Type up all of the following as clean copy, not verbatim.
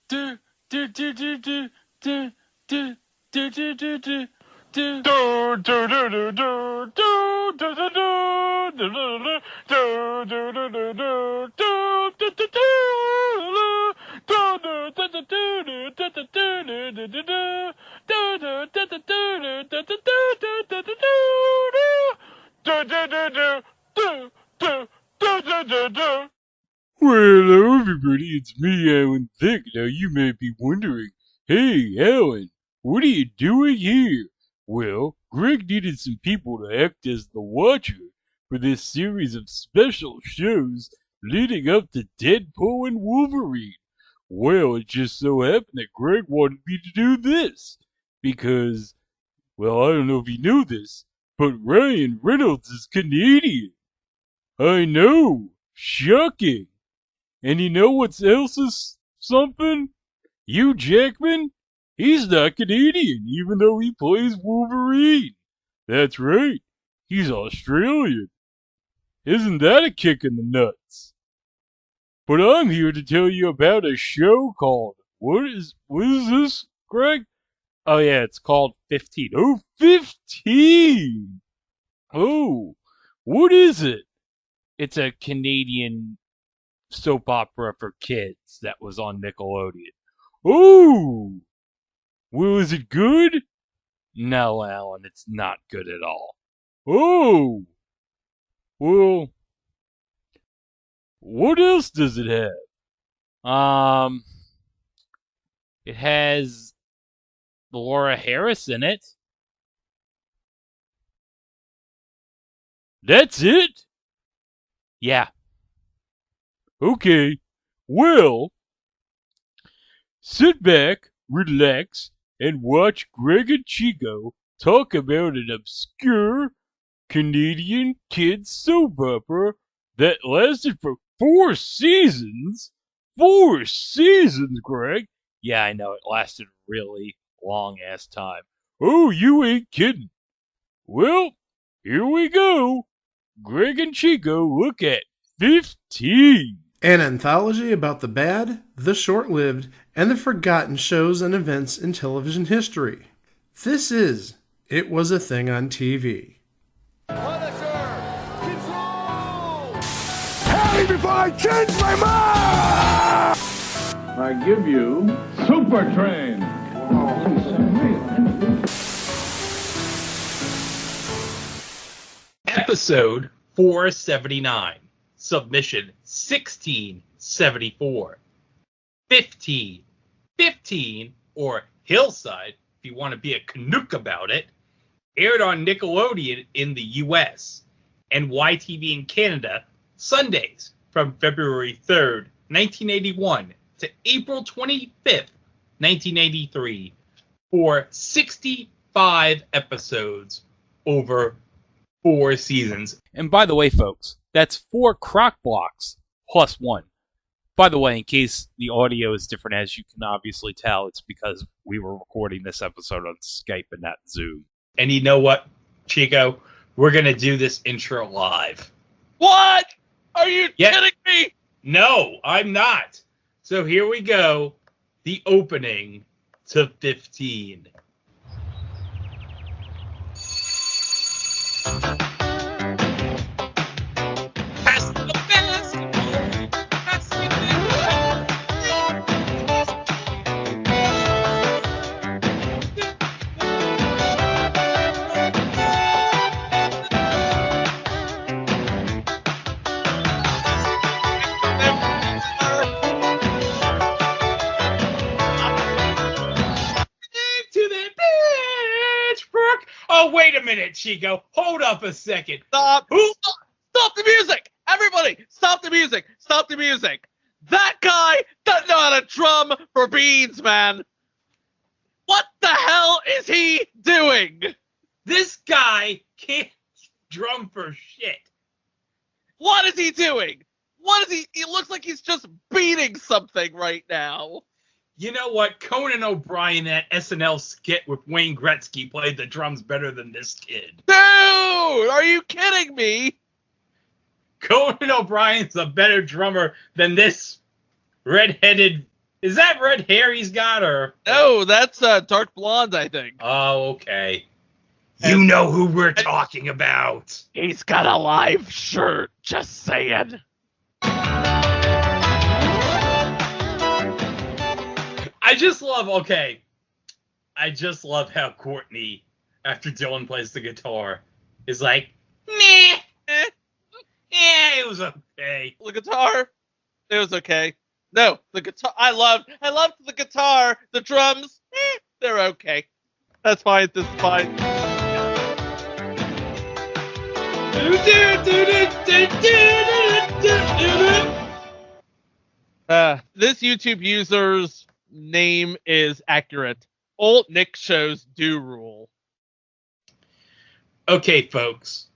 do do do do do do do do do do do. Well, hello everybody, it's me, Alan Thick. Now you may be wondering, hey, Alan, what are you doing here? Well, Greg needed some people to act as the Watcher for this series of special shows leading up to Deadpool and Wolverine. Well, it just so happened that Greg wanted me to do this because, well, I don't know if you knew this, but Ryan Reynolds is Canadian. I know, shocking. And you know what else is something? Hugh Jackman? He's not Canadian, even though he plays Wolverine. That's right. He's Australian. Isn't that a kick in the nuts? But I'm here to tell you about a show called, what is this, Greg? Oh, yeah, it's called 15. Oh, 15! Oh, what is it? It's a Canadian soap opera for kids that was on Nickelodeon. Oh! Well, is it good? No, Alan, it's not good at all. Oh! Well, what else does it have? It has Laura Harris in it. That's it? Yeah. Okay. Well, sit back, relax, and watch Greg and Chico talk about an obscure Canadian kids soap opera that lasted for 4 seasons. 4 seasons, Greg. Yeah, I know. It lasted a really long ass time. Oh, you ain't kidding. Well, here we go. Greg and Chico look at 15. An anthology about the bad, the short-lived, and the forgotten shows and events in television history. This is It Was a Thing on TV. Punisher! Control! Tell me before I change my mind! I give you Super Train. Episode 479. Submission 1674. 15, or Hillside, if you want to be a Canuck about it, aired on Nickelodeon in the US and YTV in Canada Sundays from February 3rd, 1981 to April 25th, 1983 for 65 episodes over 4 seasons. And by the way, folks, that's 4 crock blocks plus 1. By the way, in case the audio is different, as you can obviously tell, it's because we were recording this episode on Skype and not Zoom. And you know what, Chico? We're going to do this intro live. What? Are you kidding me? No, I'm not. So here we go. The opening to 15. Oh, wait a minute, Chico. Hold up a second. Stop the music! Everybody, stop the music! Stop the music! That guy doesn't know how to drum for beans, man! What the hell is he doing? This guy can't drum for shit. What is he doing? He looks like he's just beating something right now. You know what? Conan O'Brien, that SNL skit with Wayne Gretzky, played the drums better than this kid. Dude, are you kidding me? Conan O'Brien's a better drummer than this red-headed Is that red hair he's got, or? No, that's dark blonde, I think. Oh, okay. You know who we're talking about. He's got a live shirt, just saying. I just love how Courtney, after Dylan plays the guitar, is like, meh. Yeah, it was okay. The guitar, it was okay. No, the guitar, I loved the guitar. The drums, they're okay. That's fine. This is fine. This YouTube user's name is accurate. Old Nick shows do rule. Okay, folks.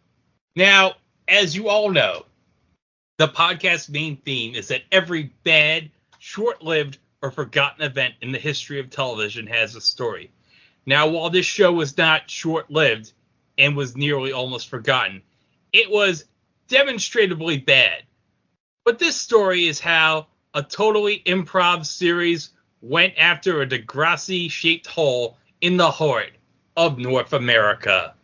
Now, as you all know, the podcast's main theme is that every bad, short-lived, or forgotten event in the history of television has a story. Now, while this show was not short-lived and was nearly almost forgotten, it was demonstrably bad. But this story is how a totally improv series went after a Degrassi-shaped hole in the heart of North America.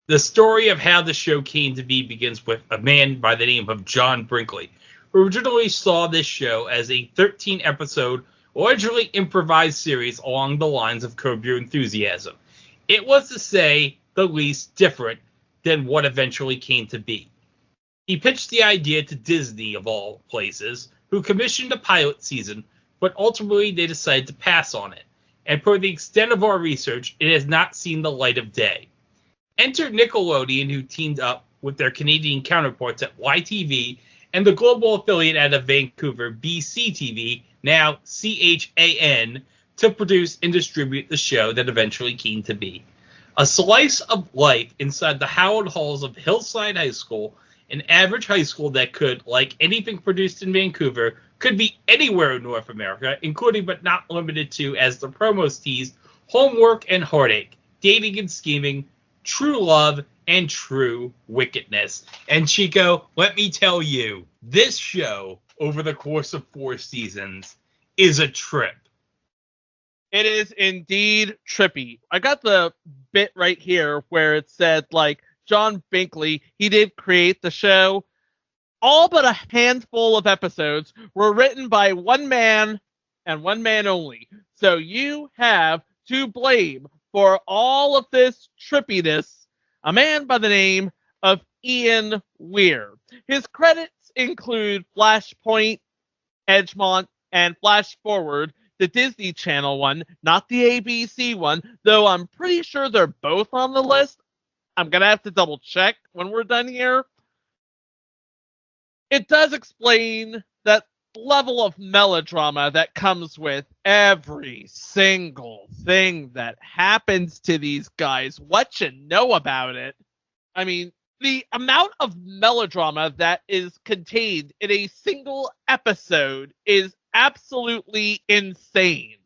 The story of how the show came to be begins with a man by the name of John Brinkley, who originally saw this show as a 13-episode, largely improvised series along the lines of Curb Your Enthusiasm. It was, to say the least, different than what eventually came to be. He pitched the idea to Disney, of all places, who commissioned a pilot season, but ultimately they decided to pass on it. And per the extent of our research, it has not seen the light of day. Enter Nickelodeon, who teamed up with their Canadian counterparts at YTV and the global affiliate out of Vancouver, BCTV, now CHAN, to produce and distribute the show that eventually came to be. A slice of life inside the hallowed halls of Hillside High School, an average high school that could, like anything produced in Vancouver, could be anywhere in North America, including but not limited to, as the promos teased, homework and heartache, dating and scheming, true love, and true wickedness. And Chico, let me tell you, this show, over the course of 4 seasons, is a trip. It is indeed trippy. I got the bit right here where it said, like, John Binkley, he did create the show. All but a handful of episodes were written by one man and one man only. So you have to blame for all of this trippiness a man by the name of Ian Weir. His credits include Flashpoint, Edgemont, and Flash Forward, the Disney Channel one, not the ABC one, though I'm pretty sure they're both on the list. I'm going to have to double check when we're done here. It does explain that level of melodrama that comes with every single thing that happens to these guys. What you know about it. I mean, the amount of melodrama that is contained in a single episode is absolutely insane.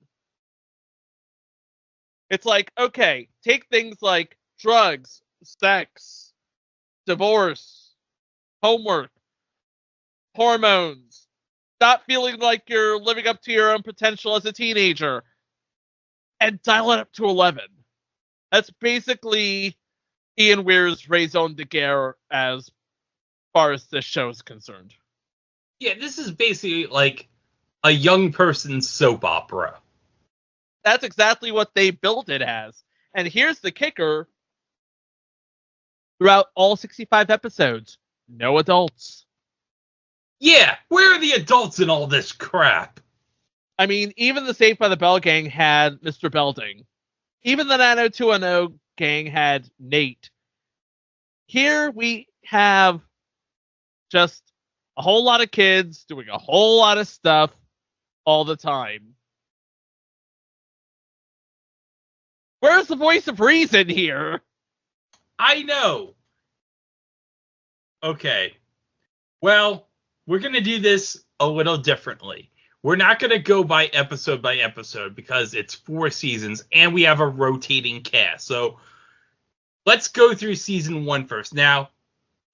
It's like, okay, take things like drugs, sex, divorce, homework, hormones, not feeling like you're living up to your own potential as a teenager, and dial it up to 11. That's basically Ian Weir's raison d'etre as far as this show is concerned. Yeah, this is basically like a young person's soap opera. That's exactly what they built it as. And here's the kicker. Throughout all 65 episodes, no adults. Yeah, where are the adults in all this crap? I mean, even the Saved by the Bell gang had Mr. Belding. Even the 90210 gang had Nate. Here we have just a whole lot of kids doing a whole lot of stuff all the time. Where's the voice of reason here? I know. Okay. Well, we're going to do this a little differently. We're not going to go by episode because it's 4 seasons and we have a rotating cast. So let's go through season 1 first. Now,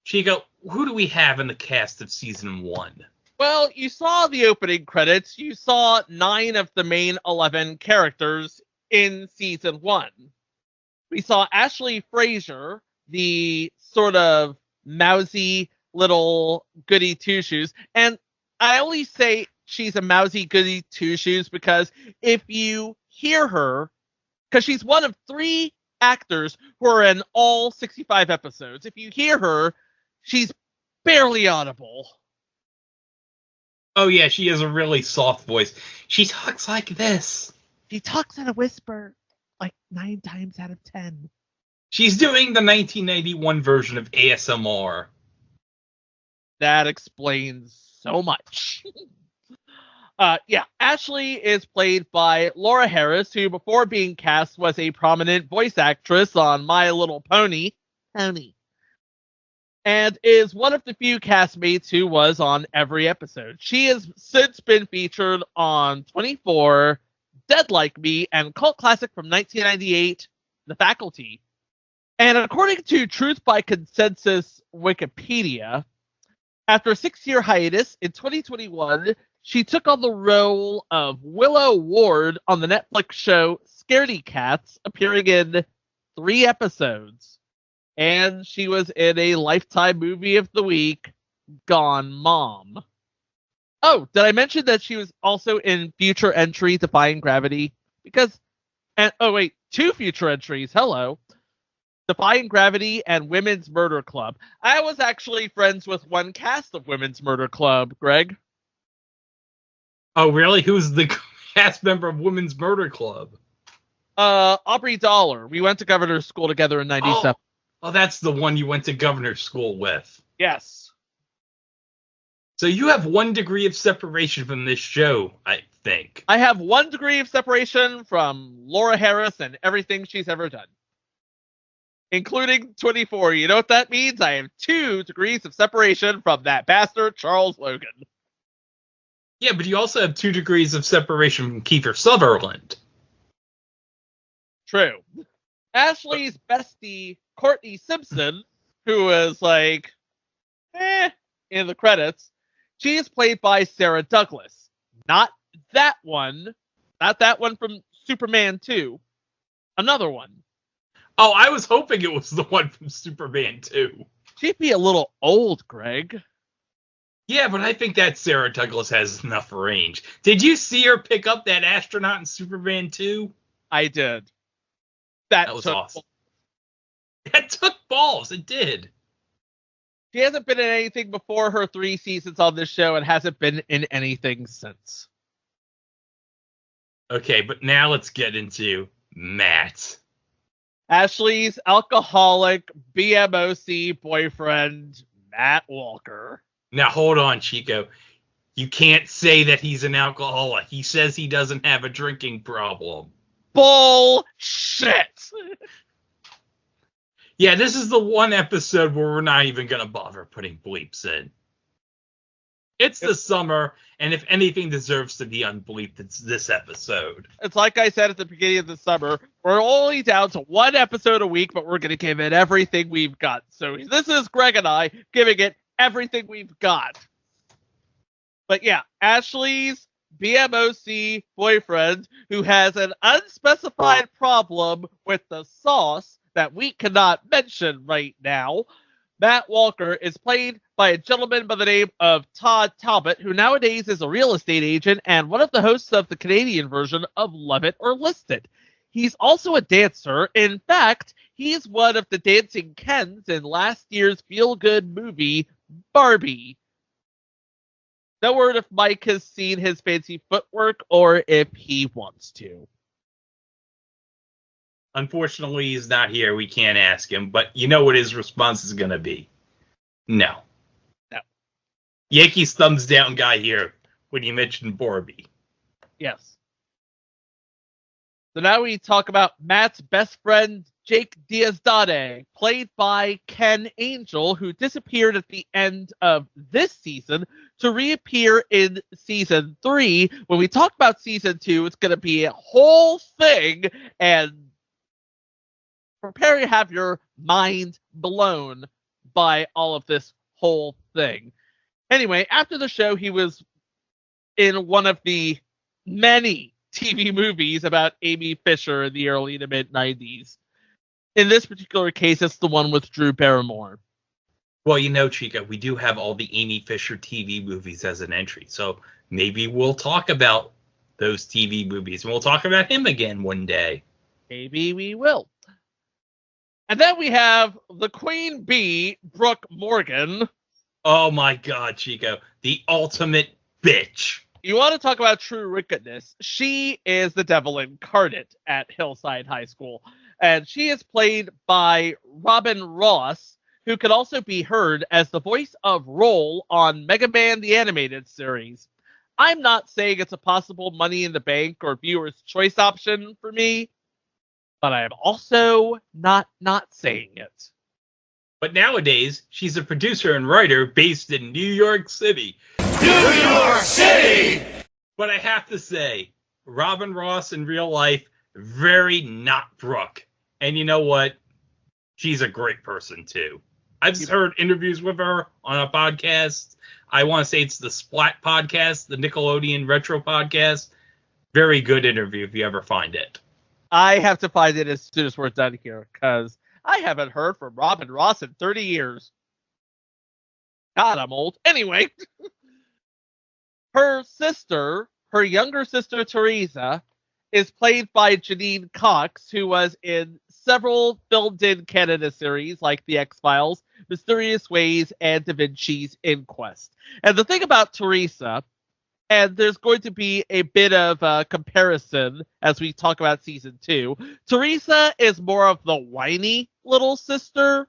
Chico, who do we have in the cast of season 1? Well, you saw the opening credits. You saw 9 of the main 11 characters in season 1. We saw Ashley Fraser, the sort of mousy little goody two-shoes. And I only say she's a mousy goody two-shoes because if you hear her, because she's one of 3 actors who are in all 65 episodes. If you hear her, she's barely audible. Oh yeah, she has a really soft voice. She talks like this. She talks in a whisper like 9 times out of 10. She's doing the 1991 version of ASMR. That explains so much. Ashley is played by Laura Harris, who before being cast was a prominent voice actress on My Little Pony. And is one of the few castmates who was on every episode. She has since been featured on 24, Dead Like Me, and cult classic from 1998, The Faculty. And according to Truth by Consensus Wikipedia, after a 6-year hiatus in 2021, she took on the role of Willow Ward on the Netflix show Scaredy Cats, appearing in 3 episodes. And she was in a Lifetime Movie of the Week, Gone Mom. Oh, did I mention that she was also in future entry Defying Gravity? 2 future entries, hello. Defying Gravity and Women's Murder Club. I was actually friends with one cast of Women's Murder Club, Greg. Oh really? Who's the cast member of Women's Murder Club? Aubrey Dollar. We went to governor's school together in 97. Oh, that's the one you went to governor's school with. Yes. So you have 1 degree of separation from this show, I think. I have 1 degree of separation from Laura Harris and everything she's ever done. Including 24. You know what that means? I have 2 degrees of separation from that bastard Charles Logan. Yeah, but you also have 2 degrees of separation from Kiefer Sutherland. True. Ashley's bestie, Courtney Simpson, who is like, in the credits, she is played by Sarah Douglas. Not that one. Not that one from Superman 2. Another one. Oh, I was hoping it was the one from Superman 2. She'd be a little old, Greg. Yeah, but I think that Sarah Douglas has enough range. Did you see her pick up that astronaut in Superman 2? I did. That was awesome. That took balls. It did. She hasn't been in anything before her 3 seasons on this show and hasn't been in anything since. Okay, but now let's get into Matt. Ashley's alcoholic BMOC boyfriend, Matt Walker. Now, hold on, Chico. You can't say that he's an alcoholic. He says he doesn't have a drinking problem. Bullshit! Yeah, this is the one episode where we're not even going to bother putting bleeps in. It's the summer, and if anything deserves to be unbleeped, it's this episode. It's like I said at the beginning of the summer, we're only down to 1 episode a week, but we're going to give it everything we've got. So this is Greg and I giving it everything we've got. But yeah, Ashley's BMOC boyfriend, who has an unspecified problem with the sauce that we cannot mention right now, Matt Walker, is played by a gentleman by the name of Todd Talbot, who nowadays is a real estate agent and one of the hosts of the Canadian version of Love It or List It. He's also a dancer. In fact, he's one of the dancing Kens in last year's feel-good movie, Barbie. No word if Mike has seen his fancy footwork or if he wants to. Unfortunately, he's not here. We can't ask him, but you know what his response is going to be. No. No. Yankees thumbs down guy here when you mentioned Barbie. Yes. So now we talk about Matt's best friend, Jake Diaz-Dade, played by Ken Angel, who disappeared at the end of this season to reappear in season 3. When we talk about season 2, it's going to be a whole thing, and prepare to have your mind blown by all of this whole thing. Anyway, after the show, he was in one of the many TV movies about Amy Fisher in the early to mid 90s. In this particular case, it's the one with Drew Barrymore. Well, you know, Chico, we do have all the Amy Fisher TV movies as an entry, so maybe we'll talk about those TV movies, and we'll talk about him again one day. Maybe we will. And then we have the Queen Bee, Brooke Morgan. Oh my God, Chico, the ultimate bitch. You want to talk about true wickedness? She is the devil incarnate at Hillside High School. And she is played by Robin Ross, who could also be heard as the voice of Roll on Mega Man the Animated Series. I'm not saying it's a possible Money in the Bank or viewer's choice option for me, but I am also not saying it. But nowadays, she's a producer and writer based in New York City. New York City! But I have to say, Robin Ross in real life, very not Brooke. And you know what? She's a great person, too. I've heard interviews with her on a podcast. I want to say it's the Splat podcast, the Nickelodeon Retro podcast. Very good interview if you ever find it. I have to find it as soon as we're done here, because I haven't heard from Robin Ross in 30 years. God, I'm old. Anyway, her younger sister, Teresa, is played by Janine Cox, who was in several filmed in Canada series like The X-Files, Mysterious Ways, and Da Vinci's Inquest. And the thing about Teresa, and there's going to be a bit of a comparison as we talk about season 2. Teresa is more of the whiny little sister.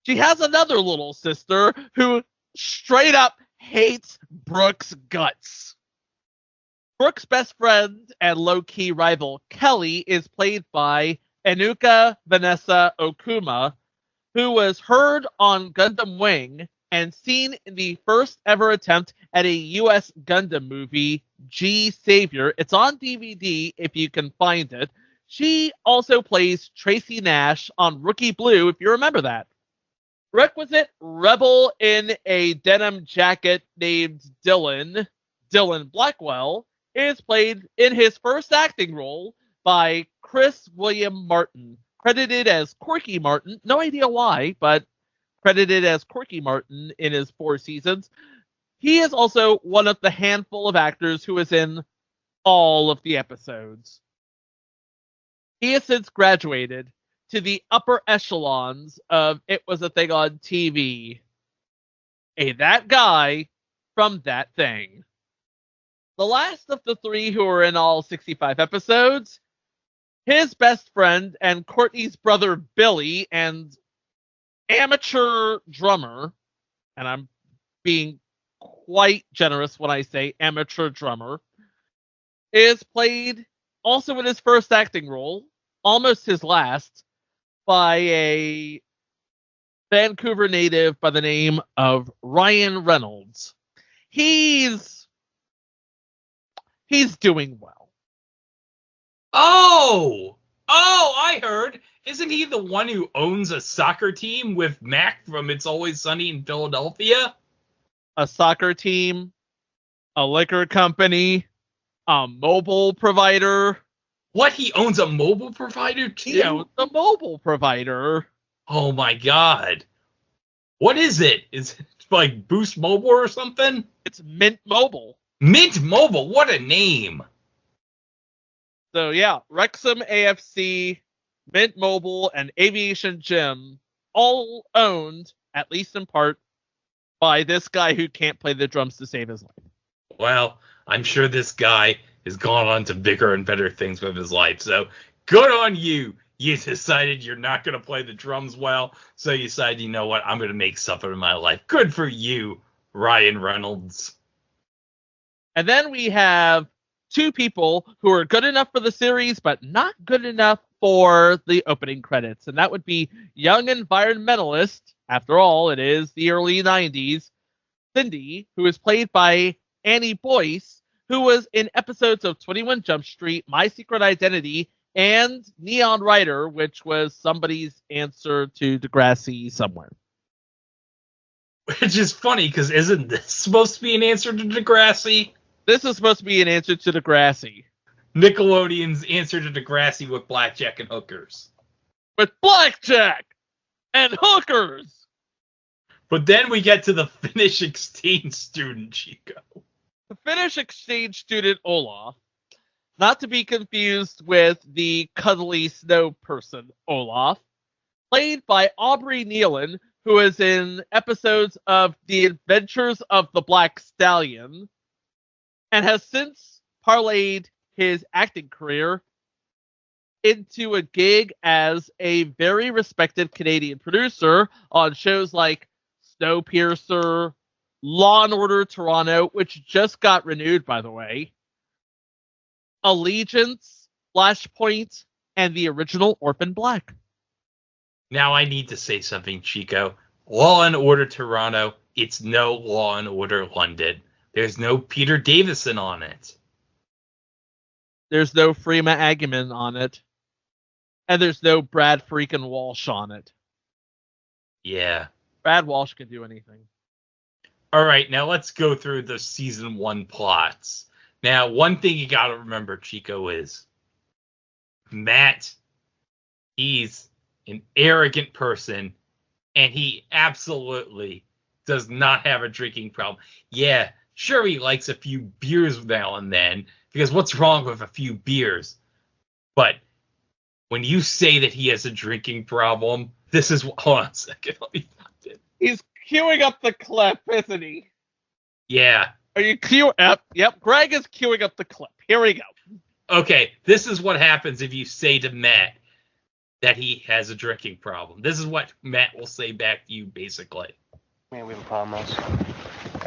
She has another little sister who straight up hates Brooke's guts. Brooke's best friend and low-key rival, Kelly, is played by Enuka Vanessa Okuma, who was heard on Gundam Wing and seen in the first ever attempt at a U.S. Gundam movie, G Savior. It's on DVD if you can find it. She also plays Tracy Nash on Rookie Blue, if you remember that. Requisite rebel in a denim jacket named Dylan Blackwell, is played in his first acting role by Chris William Martin, credited as Corky Martin. No idea why, but credited as Corky Martin in his 4 seasons. He is also one of the handful of actors who is in all of the episodes. He has since graduated to the upper echelons of It Was a Thing on TV. That guy from That Thing. The last of the 3 who are in all 65 episodes, his best friend and Courtney's brother Billy and amateur drummer, and I'm being quite generous when I say amateur drummer, is played also in his first acting role, almost his last, by a Vancouver native by the name of Ryan Reynolds. He's doing well. Oh, I heard. Isn't he the one who owns a soccer team with Mac from It's Always Sunny in Philadelphia? A soccer team, a liquor company, a mobile provider. What? He owns a mobile provider too? He owns a mobile provider. Oh my God. What is it? Is it like Boost Mobile or something? It's Mint Mobile. Mint Mobile, what a name. So yeah, Wrexham AFC, Mint Mobile, and Aviation Gym, all owned, at least in part, by this guy who can't play the drums to save his life. Well, I'm sure this guy has gone on to bigger and better things with his life, so good on you. You decided you're not going to play the drums well, so you decided, you know what, I'm going to make something in my life. Good for you, Ryan Reynolds. And then we have 2 people who are good enough for the series, but not good enough for the opening credits. And that would be young environmentalist, after all, it is the early 90s, Cindy, who is played by Annie Boyce, who was in episodes of 21 Jump Street, My Secret Identity, and Neon Rider, which was somebody's answer to Degrassi somewhere. Which is funny, because isn't this supposed to be an answer to Degrassi? This is supposed to be an answer to Degrassi. Nickelodeon's answer to Degrassi with blackjack and hookers. With blackjack and hookers! But then we get to the Finnish exchange student, Chico. The Finnish exchange student Olaf, not to be confused with the cuddly snow person Olaf, played by Aubrey Nealon, who is in episodes of The Adventures of the Black Stallion, and has since parlayed his acting career into a gig as a very respected Canadian producer on shows like Snowpiercer, Law and Order Toronto, which just got renewed, by the way, Allegiance, Flashpoint, and the original Orphan Black. Now I need to say something, Chico. Law and Order Toronto, it's no Law and Order London. There's no Peter Davison on it. There's no Freema Agyeman on it. And there's no Brad freaking Walsh on it. Yeah. Brad Walsh can do anything. All right, now let's go through the season 1 plots. Now, one thing you got to remember, Chico, is Matt, he's an arrogant person, and he absolutely does not have a drinking problem. Yeah, sure, he likes a few beers now and then, because what's wrong with a few beers? But when you say that he has a drinking problem, this is... Hold on a second, let me find it. He's queuing up the clip, isn't he? Yeah. Are you queuing up? Yep, Greg is queuing up the clip. Here we go. Okay, this is what happens if you say to Matt that he has a drinking problem. This is what Matt will say back to you, basically. Man, we have a problem, Ross.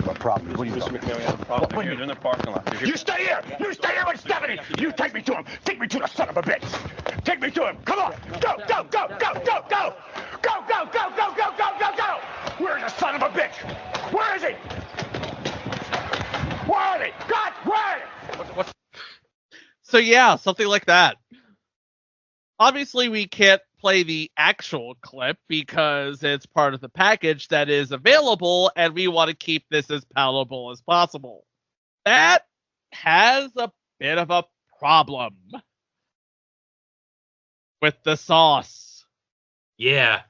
What problem? What are you Mr. McMahon, we have a problem. They're here. They're in the parking lot. You stay here! You stay here with Stephanie! You take me to him! Take me to the son of a bitch! Take me to him! Come on! Go, go, go, go, go, go! Go, go, go, go, go, go, go, go! Where's the son of a bitch? Where is he? Where are they? God, where? What? So yeah, something like that. Obviously, we can't play the actual clip because it's part of the package that is available, and we want to keep this as palatable as possible. That has a bit of a problem with the sauce. Yeah.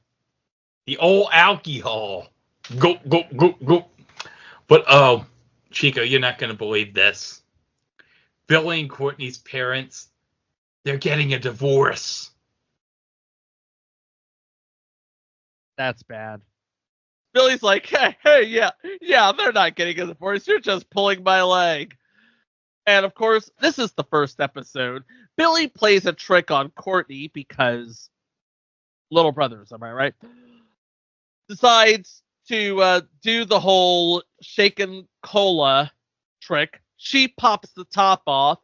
The old alcohol. Go, go, go, go. But, Chico, you're not going to believe this. Billy and Courtney's parents, they're getting a divorce. That's bad. Billy's like, hey, yeah, they're not getting a divorce. You're just pulling my leg. And of course, this is the first episode. Billy plays a trick on Courtney because little brothers, am I right? Decides to do the whole shaken cola trick. She pops the top off,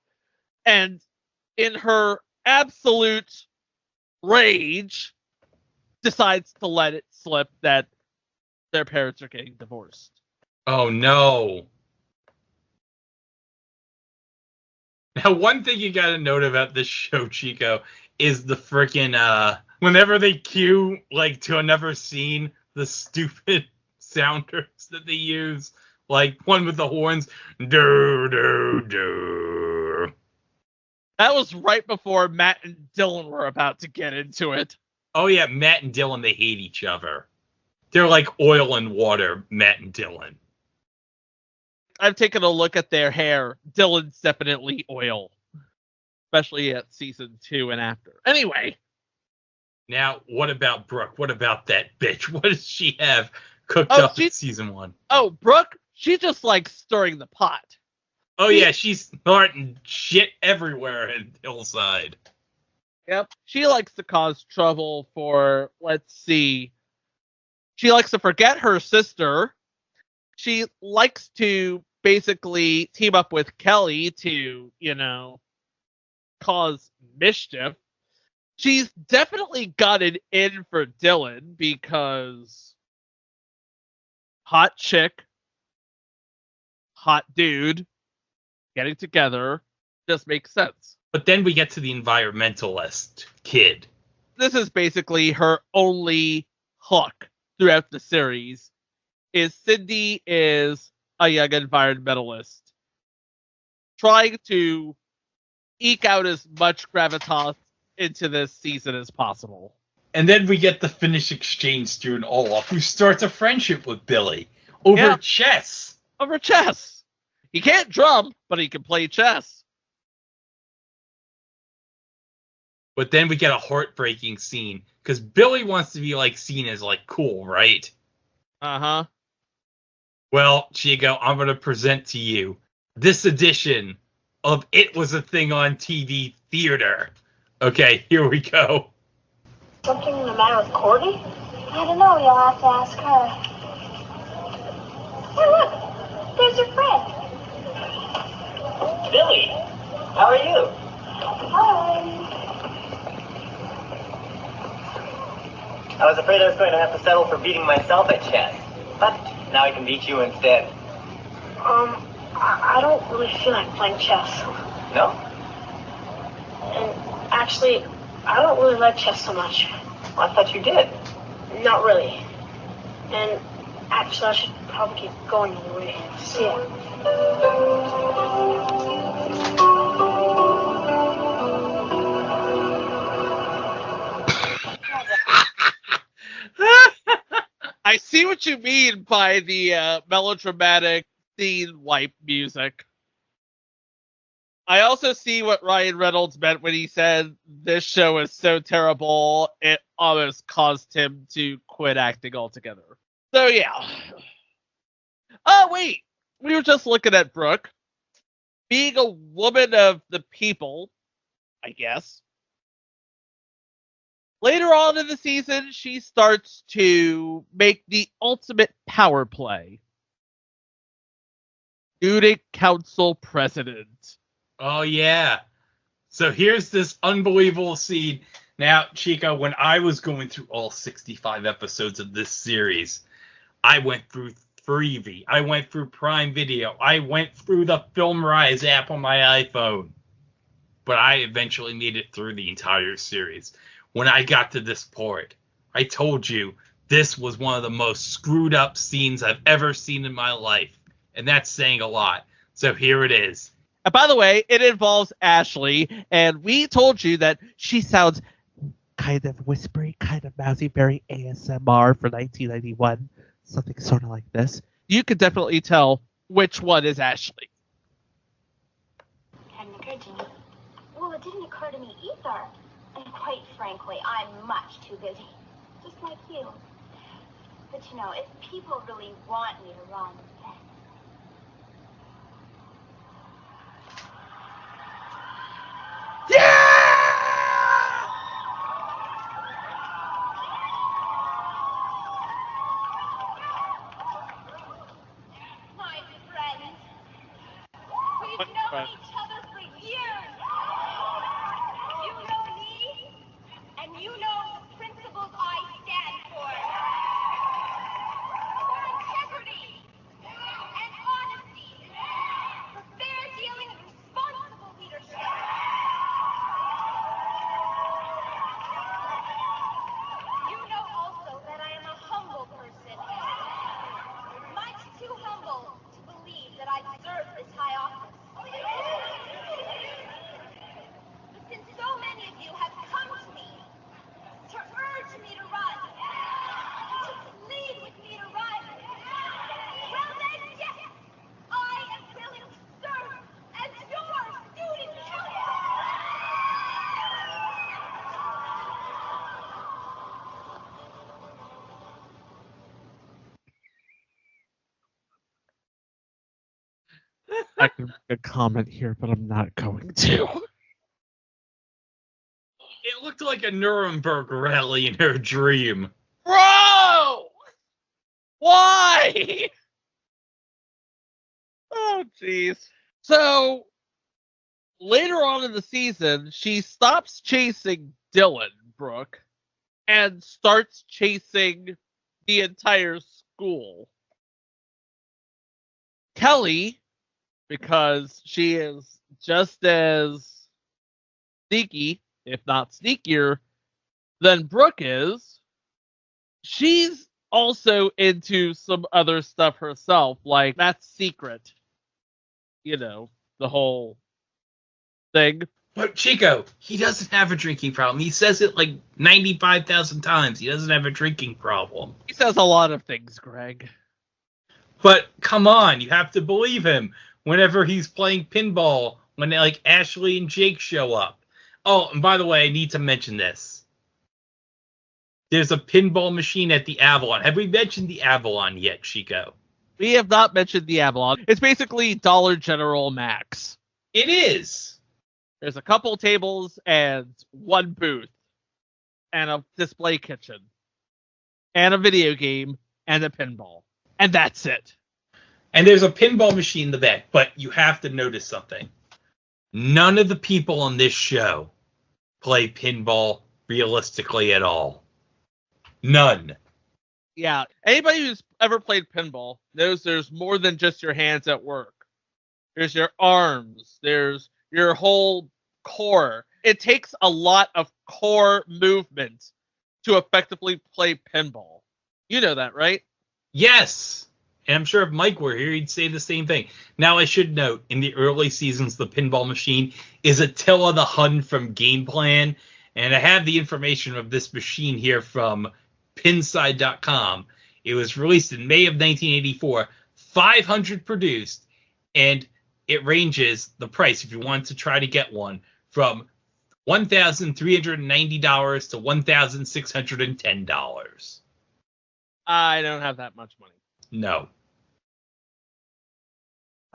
and in her absolute rage, decides to let it slip that their parents are getting divorced. Oh, no. Now, one thing you got to note about this show, Chico, is the freaking, whenever they cue, like, to another scene, the stupid sounders that they use, like, one with the horns, do, do, do. That was right before Matt and Dylan were about to get into it. Oh, yeah, Matt and Dylan, they hate each other. They're like oil and water, Matt and Dylan. I've taken a look at their hair. Dylan's definitely oil. Especially at season 2 and after. Anyway. Now, what about Brooke? What about that bitch? What does she have cooked up in season 1? Oh, Brooke? She just likes stirring the pot. Oh, yeah, she's starting shit everywhere in Hillside. Yep. She likes to cause trouble for, let's see. She likes to forget her sister. She likes to basically team up with Kelly to, cause mischief. She's definitely got it in for Dylan because hot chick, hot dude, getting together just makes sense. But then we get to the environmentalist kid. This is basically her only hook throughout the series is Cindy is a young environmentalist trying to eke out as much gravitas into this season as possible. And then we get the Finnish exchange student Olaf, who starts a friendship with Billy over chess. Over chess. He can't drum, but he can play chess. But then we get a heartbreaking scene because Billy wants to be seen as cool, right? Uh-huh. Well, Chico, I'm going to present to you this edition of It Was a Thing on TV Theater. Okay, here we go. Something the matter with Cordy? I don't know. You'll have to ask her. Hey, look! There's your friend. Billy, how are you? Hi. I was afraid I was going to have to settle for beating myself at chess, but now I can beat you instead. I don't really feel like playing chess. No? And actually, I don't really like chess so much. Well, I thought you did. Not really. And actually, I should probably keep going anyway. See ya. I see what you mean by the melodramatic scene wipe music. I also see what Ryan Reynolds meant when he said this show is so terrible it almost caused him to quit acting altogether. So yeah. Oh wait, we were just looking at Brooke being a woman of the people, I guess. Later on in the season, she starts to make the ultimate power play. Student council president. Oh, yeah. So here's this unbelievable scene. Now, Chico, when I was going through all 65 episodes of this series, I went through Freevee. I went through Prime Video. I went through the FilmRise app on my iPhone. But I eventually made it through the entire series. When I got to this part, I told you this was one of the most screwed up scenes I've ever seen in my life. And that's saying a lot. So here it is. And by the way, it involves Ashley, and we told you that she sounds kind of whispery, kind of mousy, very ASMR for 1991, something sort of like this. You could definitely tell which one is Ashley. Hadn't occurred to me. Well, it didn't occur to me either. And quite frankly, I'm much too busy. Just like you. But you know, if people really want me to run, then... My friends, we've known each other for years. You know me, and you know the principles I stand for. For integrity and honesty, for fair dealing and responsible leadership. You know also that I am a humble person. Much too humble to believe that I deserve this high office. But since so many of you have come to me to urge me to run, to plead with me to run, well then, yes, I am willing to serve as your student council. I can make a comment here, but I'm not going to. It looked like a Nuremberg rally in her dream. Bro! Why? Oh, jeez. So, later on in the season, she stops chasing Dylan, Brooke, and starts chasing the entire school. Kelly, because she is just as sneaky, if not sneakier, than Brooke is, she's also into some other stuff herself, like Matt's secret. You know, the whole thing. But Chico, he doesn't have a drinking problem. He says it like 95,000 times. He doesn't have a drinking problem. He says a lot of things, Greg. But come on, you have to believe him whenever he's playing pinball, when like Ashley and Jake show up. Oh, and by the way, I need to mention this. There's a pinball machine at the Avalon. Have we mentioned the Avalon yet, Chico? We have not mentioned the Avalon. It's basically Dollar General Max. It is. There's a couple tables and one booth and a display kitchen and a video game and a pinball. And that's it. And there's a pinball machine in the back, but you have to notice something. None of the people on this show play pinball realistically at all. None. Yeah, anybody who's ever played pinball knows there's more than just your hands at work. There's your arms. There's your whole core. It takes a lot of core movement to effectively play pinball. You know that, right? Yes. And I'm sure if Mike were here, he'd say the same thing. Now, I should note, in the early seasons, the pinball machine is Attila the Hun from Game Plan. And I have the information of this machine here from pinside.com. It was released in May of 1984, 500 produced, and it ranges the price, if you want to try to get one, from $1,390 to $1,610. I don't have that much money. No.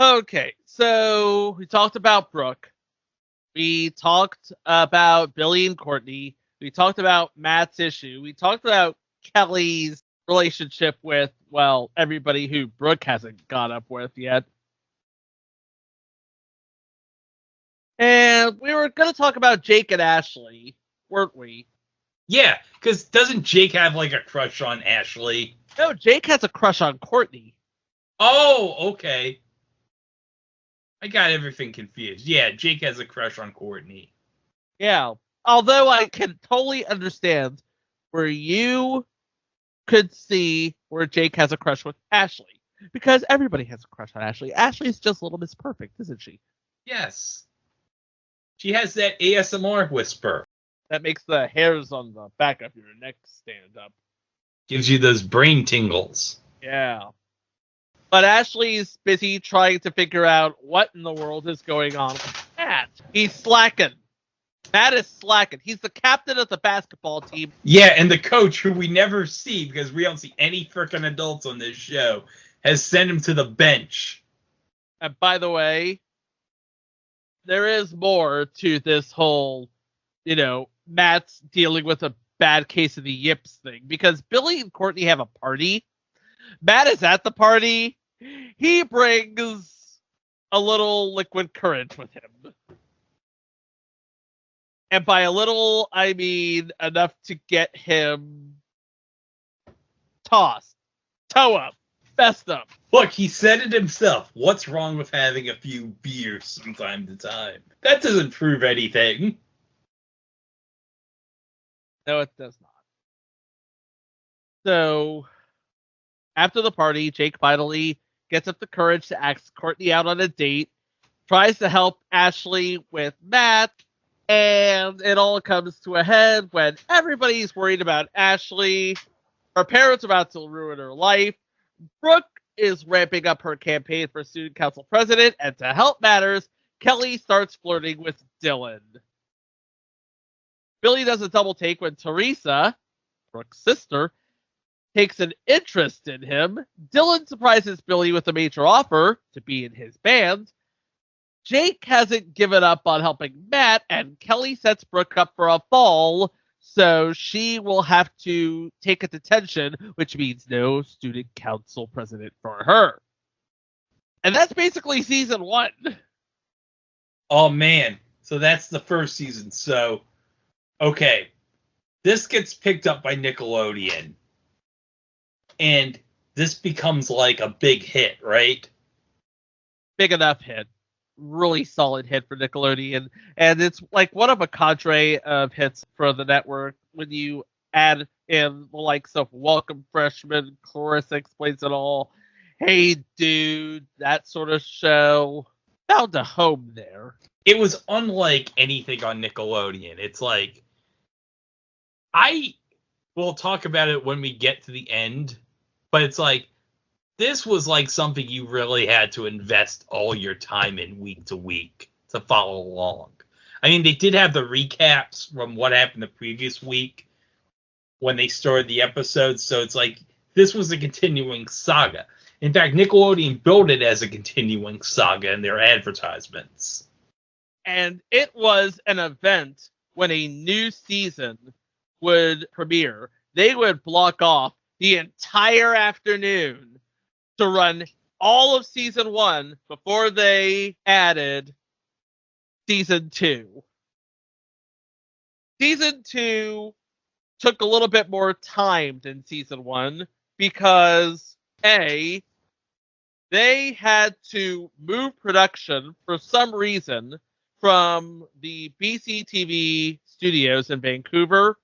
Okay, so we talked about Brooke. We talked about Billy and Courtney. We talked about Matt's issue. We talked about Kelly's relationship with, well, everybody who Brooke hasn't got up with yet. And we were going to talk about Jake and Ashley, weren't we? Yeah, because doesn't Jake have like a crush on Ashley? No, Jake has a crush on Courtney. Oh, okay. I got everything confused. Yeah, Jake has a crush on Courtney. Yeah, although I can totally understand where you could see where Jake has a crush with Ashley. Because everybody has a crush on Ashley. Ashley's just Little Miss Perfect, isn't she? Yes. She has that ASMR whisper. That makes the hairs on the back of your neck stand up. Gives you those brain tingles. Yeah. But Ashley's busy trying to figure out what in the world is going on with Matt. He's slacking. Matt is slacking. He's the captain of the basketball team. Yeah, and the coach, who we never see because we don't see any freaking adults on this show, has sent him to the bench. And by the way, there is more to this whole, Matt's dealing with a bad case of the yips thing. Because Billy and Courtney have a party. Matt is at the party. He brings a little liquid courage with him. And by a little, I mean enough to get him tossed, toe up, fessed up. Look, he said it himself. What's wrong with having a few beers from time to time? That doesn't prove anything. No, it does not. So, after the party, Jake finally gets up the courage to ask Courtney out on a date, tries to help Ashley with Matt, and it all comes to a head when everybody's worried about Ashley. Her parents are about to ruin her life. Brooke is ramping up her campaign for student council president, and to help matters, Kelly starts flirting with Dylan. Billy does a double take when Teresa, Brooke's sister, takes an interest in him. Dylan surprises Billy with a major offer to be in his band. Jake hasn't given up on helping Matt, and Kelly sets Brooke up for a fall, so she will have to take a detention, which means no student council president for her. And that's basically season 1. Oh, man. So that's the first season. So, okay. This gets picked up by Nickelodeon. And this becomes like a big hit, right? Big enough hit. Really solid hit for Nickelodeon. And it's like one of a cadre of hits for the network when you add in the likes of Welcome Freshman, Clarissa Explains It All, Hey Dude, that sort of show. Found a home there. It was unlike anything on Nickelodeon. It's like, I will talk about it when we get to the end, but it's like, this was like something you really had to invest all your time in week to week to follow along. I mean, they did have the recaps from what happened the previous week when they started the episodes, so it's like, this was a continuing saga. In fact, Nickelodeon built it as a continuing saga in their advertisements. And it was an event when a new season would premiere. They would block off the entire afternoon to run all of season 1 before they added season 2. Season 2 took a little bit more time than season 1 because, A, they had to move production for some reason from the BCTV studios in Vancouver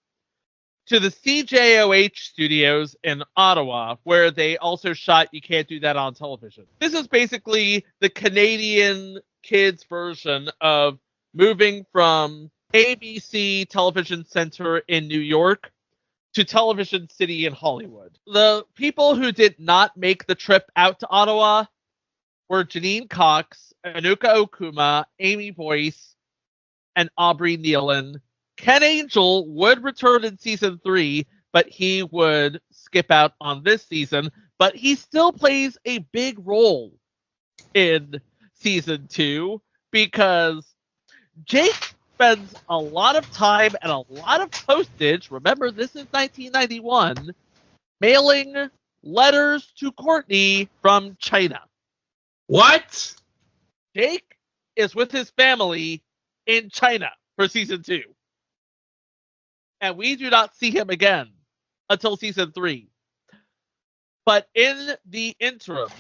to the CJOH studios in Ottawa, where they also shot You Can't Do That on Television. This is basically the Canadian kids version of moving from ABC Television Center in New York to Television City in Hollywood. The people who did not make the trip out to Ottawa were Janine Cox, Anuka Okuma, Amy Boyce, and Aubrey Nealon. Ken Angel would return in season 3, but he would skip out on this season. But he still plays a big role in season 2 because Jake spends a lot of time and a lot of postage. Remember, this is 1991, mailing letters to Courtney from China. What? Jake is with his family in China for season 2. And we do not see him again until season 3. But in the interim,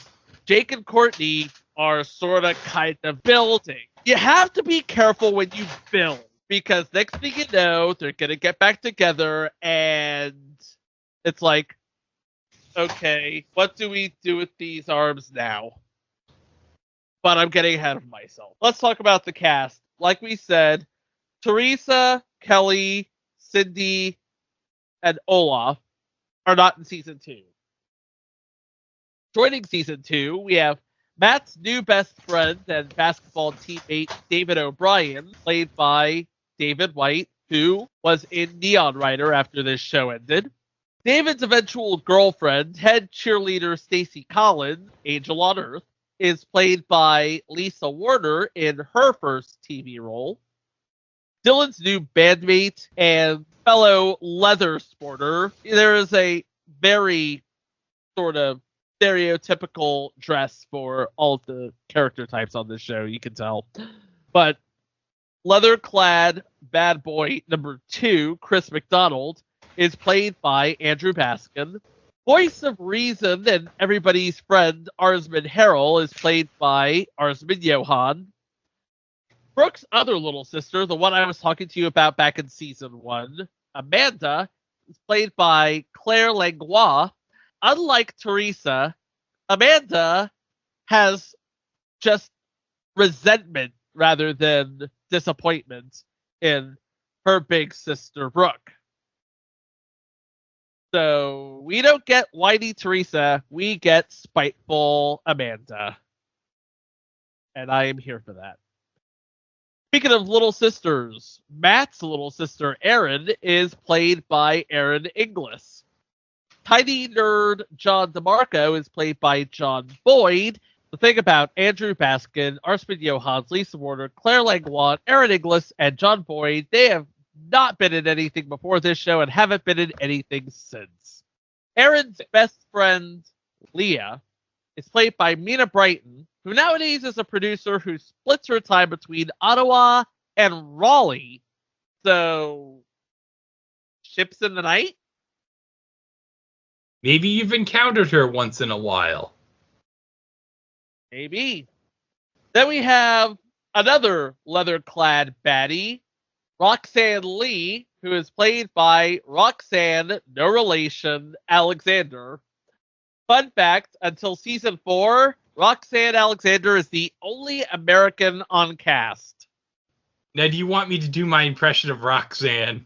Jake and Courtney are sort of kind of building. You have to be careful when you build, because next thing you know, they're going to get back together, and it's like, okay, what do we do with these arms now? But I'm getting ahead of myself. Let's talk about the cast. Like we said, Teresa, Kelly, Cindy, and Olaf are not in season 2. Joining season 2, we have Matt's new best friend and basketball teammate, David O'Brien, played by David White, who was in Neon Rider after this show ended. David's eventual girlfriend, head cheerleader Stacy Collins, Angel on Earth, is played by Lisa Warner in her first TV role. Dylan's new bandmate and fellow leather sporter, there is a very sort of stereotypical dress for all the character types on this show, you can tell. But leather-clad bad boy number 2, Chris McDonald, is played by Andrew Baskin. Voice of Reason and everybody's friend Arsman Harrell is played by Arsman Johan. Brooke's other little sister, the one I was talking to you about back in season 1, Amanda, is played by Claire Langlois. Unlike Teresa, Amanda has just resentment rather than disappointment in her big sister Brooke. So we don't get whiny Teresa, we get spiteful Amanda. And I am here for that. Speaking of little sisters, Matt's little sister Erin is played by Erin Inglis. Tiny nerd John DeMarco is played by John Boyd. The thing about Andrew Baskin, Arsman Johans, Lisa Warner, Claire Langlois, Erin Inglis, and John Boyd, they have not been in anything before this show and haven't been in anything since. Erin's best friend, Leah, is played by Mina Brighton, who nowadays is a producer who splits her time between Ottawa and Raleigh. So, ships in the night? Maybe you've encountered her once in a while. Maybe. Then we have another leather-clad baddie, Roxanne Lee, who is played by Roxanne, no relation, Alexander. Fun fact, until season 4, Roxanne Alexander is the only American on cast. Now, do you want me to do my impression of Roxanne?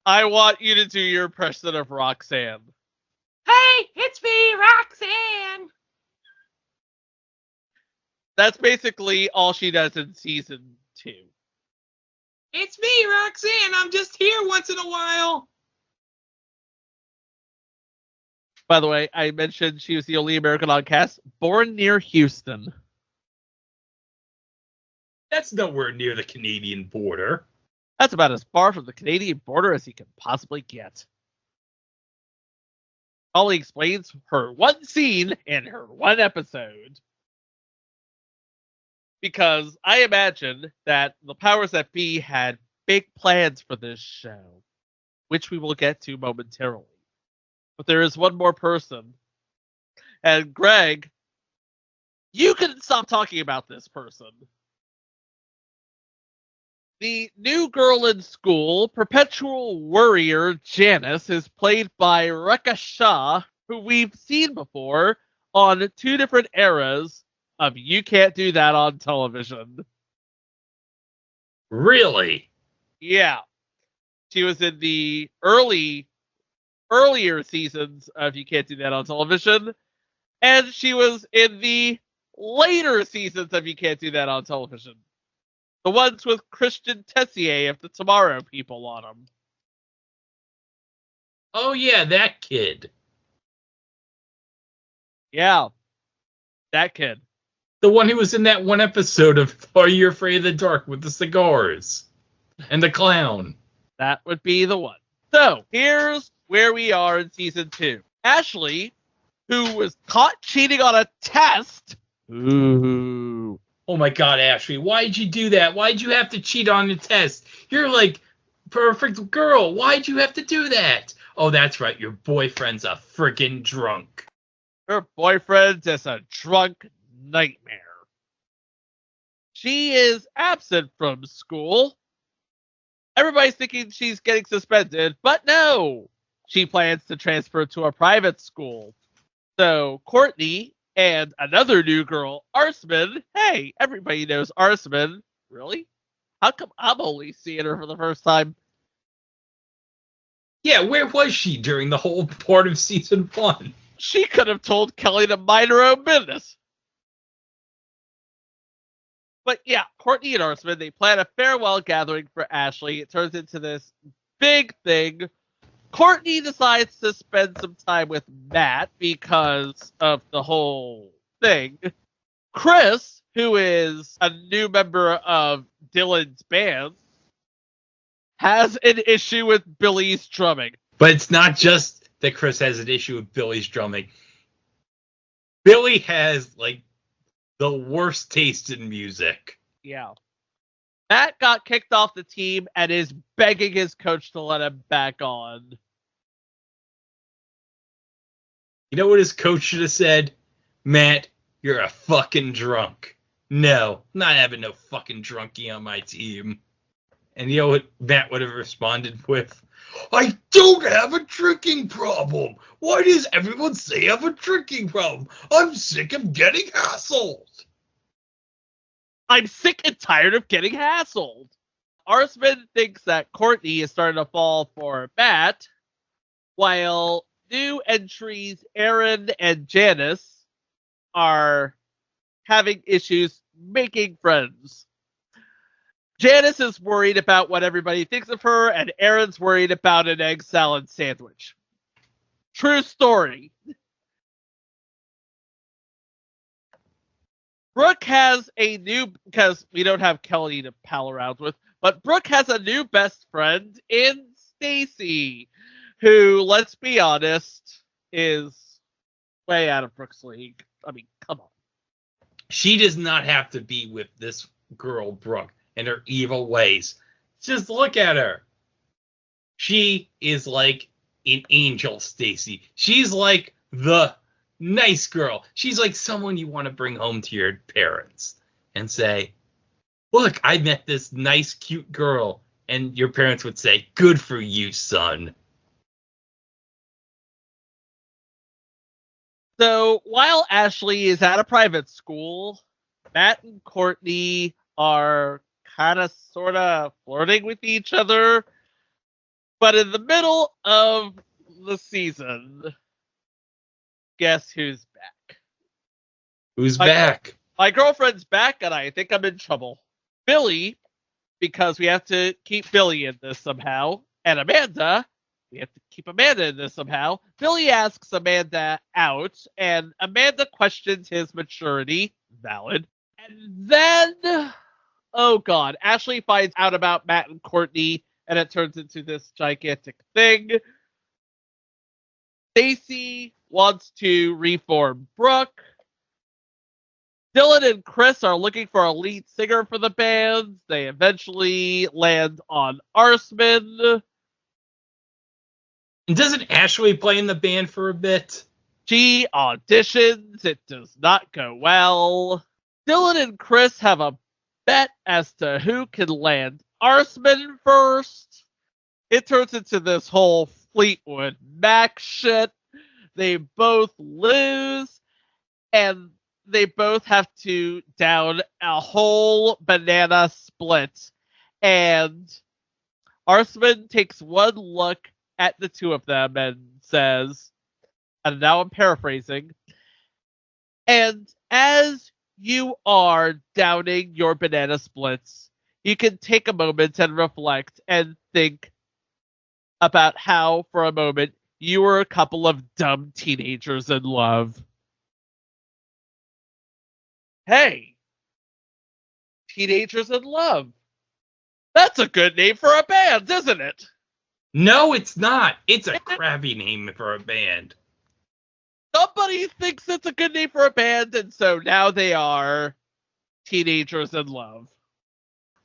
I want you to do your impression of Roxanne. Hey, it's me, Roxanne. That's basically all she does in season 2. It's me, Roxanne. I'm just here once in a while. By the way, I mentioned she was the only American on cast, born near Houston. That's nowhere near the Canadian border. That's about as far from the Canadian border as you can possibly get. Holly explains her one scene in her one episode. Because I imagine that the powers that be had big plans for this show, which we will get to momentarily. But there is one more person. And Greg, you can stop talking about this person. The new girl in school, perpetual worrier Janice, is played by Rekha Shah, who we've seen before on 2 different eras of You Can't Do That on Television. Really? Yeah. She was in the earlier seasons of You Can't Do That on Television, and she was in the later seasons of You Can't Do That on Television. The ones with Christian Tessier of the Tomorrow People on them. Oh, yeah, that kid. Yeah. That kid. The one who was in that one episode of Are You Afraid of the Dark with the cigars and the clown. That would be the one. So, here's where we are in season 2. Ashley, who was caught cheating on a test. Ooh. Oh my God, Ashley, why'd you do that? Why'd you have to cheat on the test? You're like perfect girl. Why'd you have to do that? Oh, that's right. Your boyfriend's a friggin' drunk. Her boyfriend's just a drunk nightmare. She is absent from school. Everybody's thinking she's getting suspended, but no. She plans to transfer to a private school. So Courtney and another new girl, Arsman. Hey, everybody knows Arsman. Really? How come I'm only seeing her for the first time? Yeah, where was she during the whole part of season 1? She could have told Kelly to mind her own business. But yeah, Courtney and Arsman, they plan a farewell gathering for Ashley. It turns into this big thing. Courtney decides to spend some time with Matt because of the whole thing. Chris, who is a new member of Dylan's band, has an issue with Billy's drumming. But it's not just that Chris has an issue with Billy's drumming. Billy has, like, the worst taste in music. Yeah. Matt got kicked off the team and is begging his coach to let him back on. You know what his coach should have said? Matt, you're a fucking drunk. No, not having no fucking drunkie on my team. And you know what Matt would have responded with? I don't have a drinking problem. Why does everyone say I have a drinking problem? I'm sick of getting hassled. I'm sick and tired of getting hassled. Arsman thinks that Courtney is starting to fall for Matt, while new entries Aaron and Janice are having issues making friends. Janice is worried about what everybody thinks of her, and Aaron's worried about an egg salad sandwich. True story. Brooke has a new, because we don't have Kelly to pal around with, but Brooke has a new best friend in Stacy, who, let's be honest, is way out of Brooke's league. I mean, come on. She does not have to be with this girl, Brooke, and her evil ways. Just look at her. She is like an angel, Stacy. She's like the nice girl. She's like someone you want to bring home to your parents and say, look, I met this nice, cute girl, And your parents would say, "Good for you, son." So while Ashley is at a private school, Matt and Courtney are kind of sort of flirting with each other. But in the middle of the season, guess who's back? Who's back? My girlfriend's back, and I think I'm in trouble. Billy, because we have to keep Billy in this somehow, and Amanda, we have to keep Amanda in this somehow. Billy asks Amanda out, and Amanda questions his maturity. Valid. And then, oh god, Ashley finds out about Matt and Courtney, and it turns into this gigantic thing. Stacy wants to reform Brooke. Dylan and Chris are looking for a lead singer for the band. They eventually land on Arsman. And doesn't Ashley play in the band for a bit? She auditions. It does not go well. Dylan and Chris have a bet as to who can land Arsman first. It turns into this whole Fleetwood Mac shit. They both lose, and they both have to down a whole banana split. And Arsman takes one look at the two of them and says, and now I'm paraphrasing, and as you are downing your banana splits, you can take a moment and reflect and think about how, for a moment, you were a couple of dumb teenagers in love. Hey, Teenagers in Love. That's a good name for a band, isn't it? No, it's not. It's a crappy name for a band. Somebody thinks it's a good name for a band, and so now they are Teenagers in Love.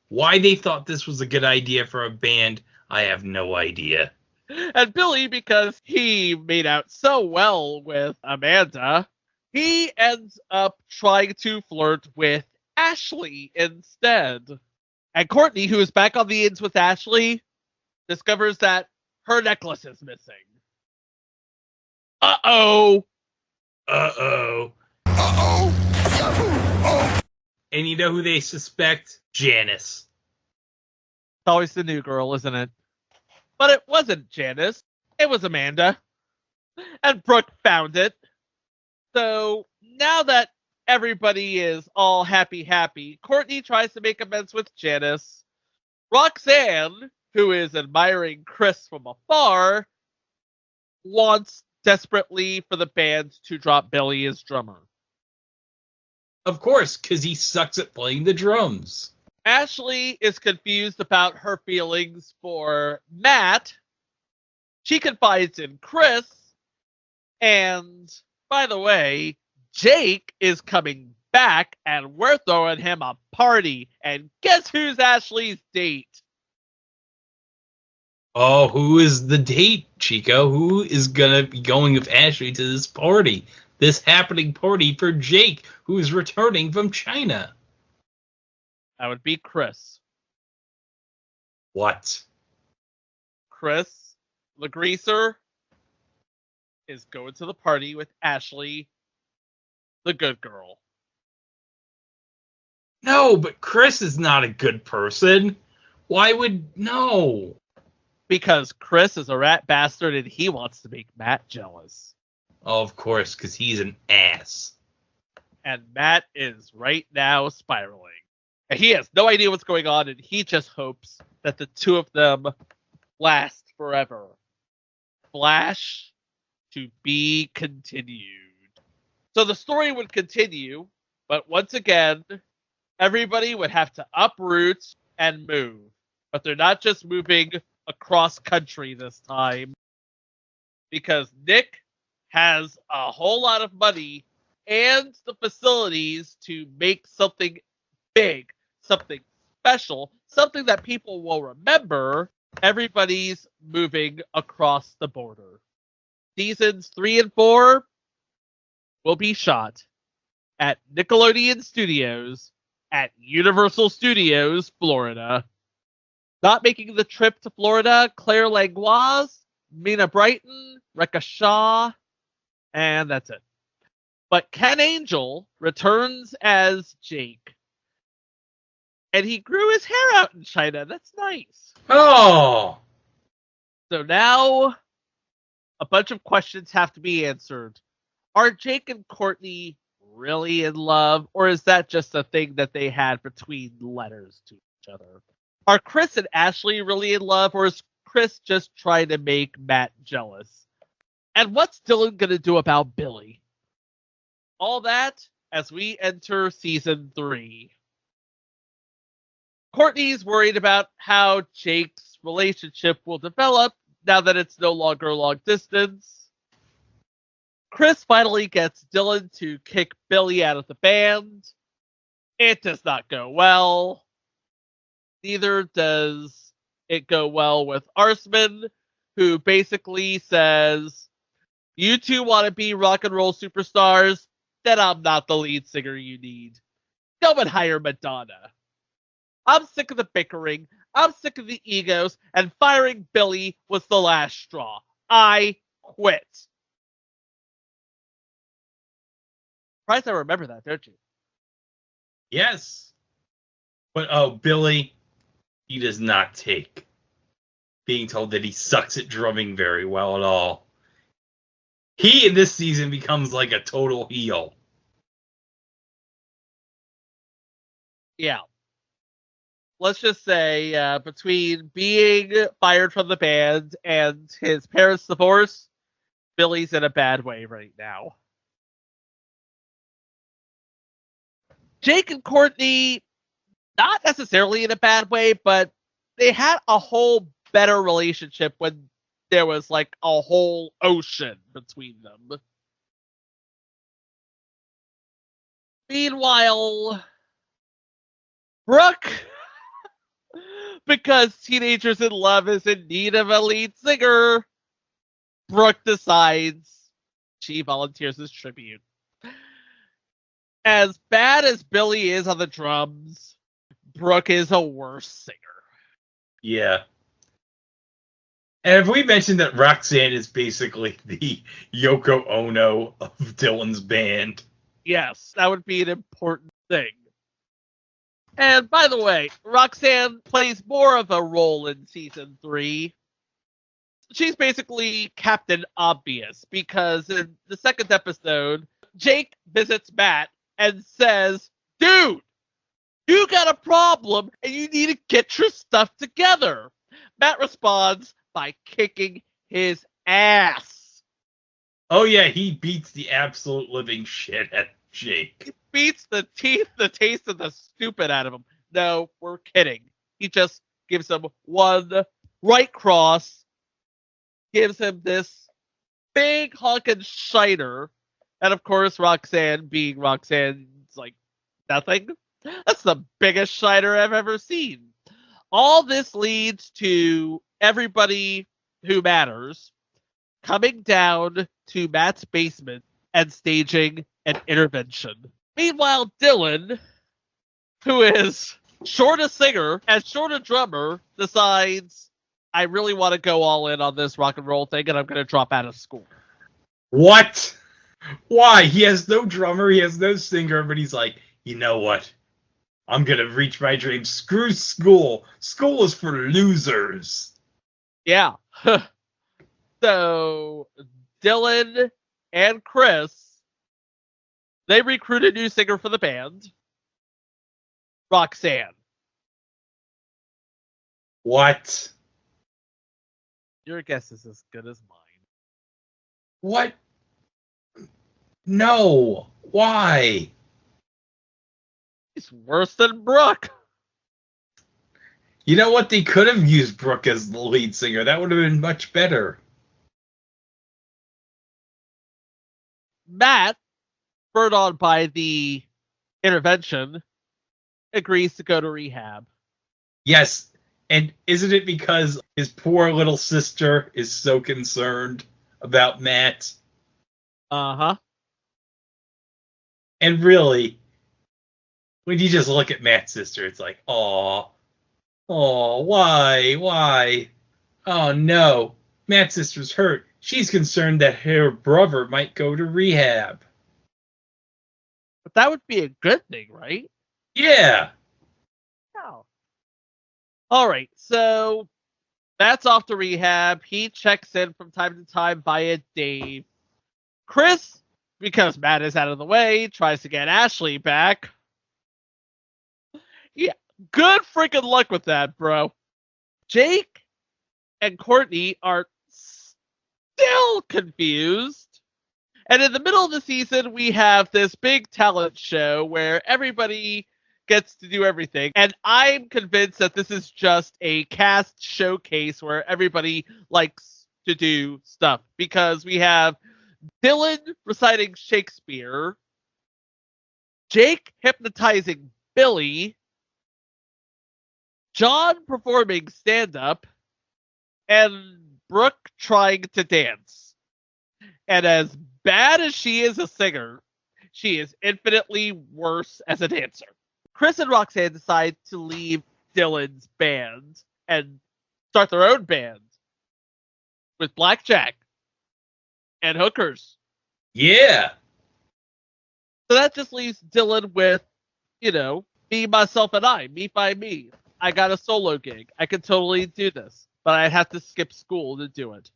Why they thought this was a good idea for a band, I have no idea. And Billy, because he made out so well with Amanda, he ends up trying to flirt with Ashley instead. And Courtney, who is back on the ins with Ashley, discovers that her necklace is missing. Uh-oh. Uh-oh. And you know who they suspect? Janice. It's always the new girl, isn't it? But it wasn't Janice. It was Amanda. And Brooke found it. So now that everybody is all happy, Courtney tries to make amends with Janice. Roxanne, who is admiring Chris from afar, wants desperately for the band to drop Billy as drummer. Of course, because he sucks at playing the drums. Ashley is confused about her feelings for Matt. She confides in Chris. And, by the way, Jake is coming back, and we're throwing him a party. And guess who's Ashley's date? Oh, who is the date, Chico? Who is going to be going with Ashley to this party? This happening party for Jake, who is returning from China. That would be Chris. What? Chris, the greaser, is going to the party with Ashley, the good girl. No, but Chris is not a good person. Why would... No. Because Chris is a rat bastard and he wants to make Matt jealous. Oh, of course, because he's an ass. And Matt is right now spiraling. And he has no idea what's going on, and he just hopes that the two of them last forever. Flash to be continued. So the story would continue, but once again, everybody would have to uproot and move. But they're not just moving across country this time, because Nick has a whole lot of money and the facilities to make something big, something special, something that people will remember. Everybody's moving across the border. Seasons 3 and 4 will be shot at Nickelodeon Studios at Universal Studios, Florida. Not making the trip to Florida, Claire Langlois, Mina Brighton, Rekha Shaw, and that's it. But Ken Angel returns as Jake. And he grew his hair out in China. That's nice. Oh! So now a bunch of questions have to be answered. Are Jake and Courtney really in love, or is that just a thing that they had between letters to each other? Are Chris and Ashley really in love, or is Chris just trying to make Matt jealous? And what's Dylan going to do about Billy? All that as we enter season 3. Courtney's worried about how Jake's relationship will develop now that it's no longer long distance. Chris finally gets Dylan to kick Billy out of the band. It does not go well. Neither does it go well with Arsman, who basically says, you two want to be rock and roll superstars? Then I'm not the lead singer you need. Go and hire Madonna. I'm sick of the bickering. I'm sick of the egos, and firing Billy was the last straw. I quit. Surprised I remember that, don't you? Yes. But, oh, Billy, he does not take being told that he sucks at drumming very well at all. He, in this season, becomes like a total heel. Yeah. Let's just say, between being fired from the band and his parents' divorce, Billy's in a bad way right now. Jake and Courtney, not necessarily in a bad way, but they had a whole better relationship when there was like a whole ocean between them. Meanwhile, Brooke, because Teenagers in Love is in need of a lead singer, Brooke decides she volunteers as tribute. As bad as Billy is on the drums, Brooke is a worse singer. Yeah. And have we mentioned that Roxanne is basically the Yoko Ono of Dylan's band? Yes, that would be an important thing. And by the way, Roxanne plays more of a role in season 3. She's basically Captain Obvious, because in the second episode, Jake visits Matt and says, dude, you got a problem and you need to get your stuff together. Matt responds by kicking his ass. Oh yeah, he beats the absolute living shit at Jake. He beats the teeth, the taste, and the stupid out of him. No, we're kidding. He just gives him one right cross, gives him this big honkin' shiner, and of course Roxanne, being Roxanne, is like, nothing? That's the biggest shiner I've ever seen. All this leads to everybody who matters coming down to Matt's basement and staging an intervention. Meanwhile, Dylan, who is short a singer and short a drummer, decides, I really want to go all in on this rock and roll thing, and I'm going to drop out of school. What? Why? He has no drummer, he has no singer, but he's like, you know what? I'm going to reach my dream. Screw school. School is for losers. Yeah. So, Dylan and Chris, they recruit a new singer for the band, Roxanne. What? Your guess is as good as mine. What? No. Why? He's worse than Brooke. You know what? They could have used Brooke as the lead singer. That would have been much better. Matt, spurred on by the intervention, agrees to go to rehab. Yes. And isn't it because his poor little sister is so concerned about Matt? Uh-huh. And really, when you just look at Matt's sister, it's like, aw. Oh, why? Why? Oh, no. Matt's sister's hurt. She's concerned that her brother might go to rehab. But that would be a good thing, right? Yeah. No. All right, so Matt's off to rehab. He checks in from time to time via Dave. Chris, because Matt is out of the way, tries to get Ashley back. Yeah, good freaking luck with that, bro. Jake and Courtney are still confused. And in the middle of the season, we have this big talent show where everybody gets to do everything. And I'm convinced that this is just a cast showcase where everybody likes to do stuff. Because we have Dylan reciting Shakespeare, Jake hypnotizing Billy, John performing stand-up, and Brooke trying to dance. And as bad as she is a singer, she is infinitely worse as a dancer. Chris and Roxanne decide to leave Dylan's band and start their own band with blackjack and hookers. Yeah. So that just leaves Dylan with, me, myself, and I. Me by me. I got a solo gig. I could totally do this, but I'd have to skip school to do it.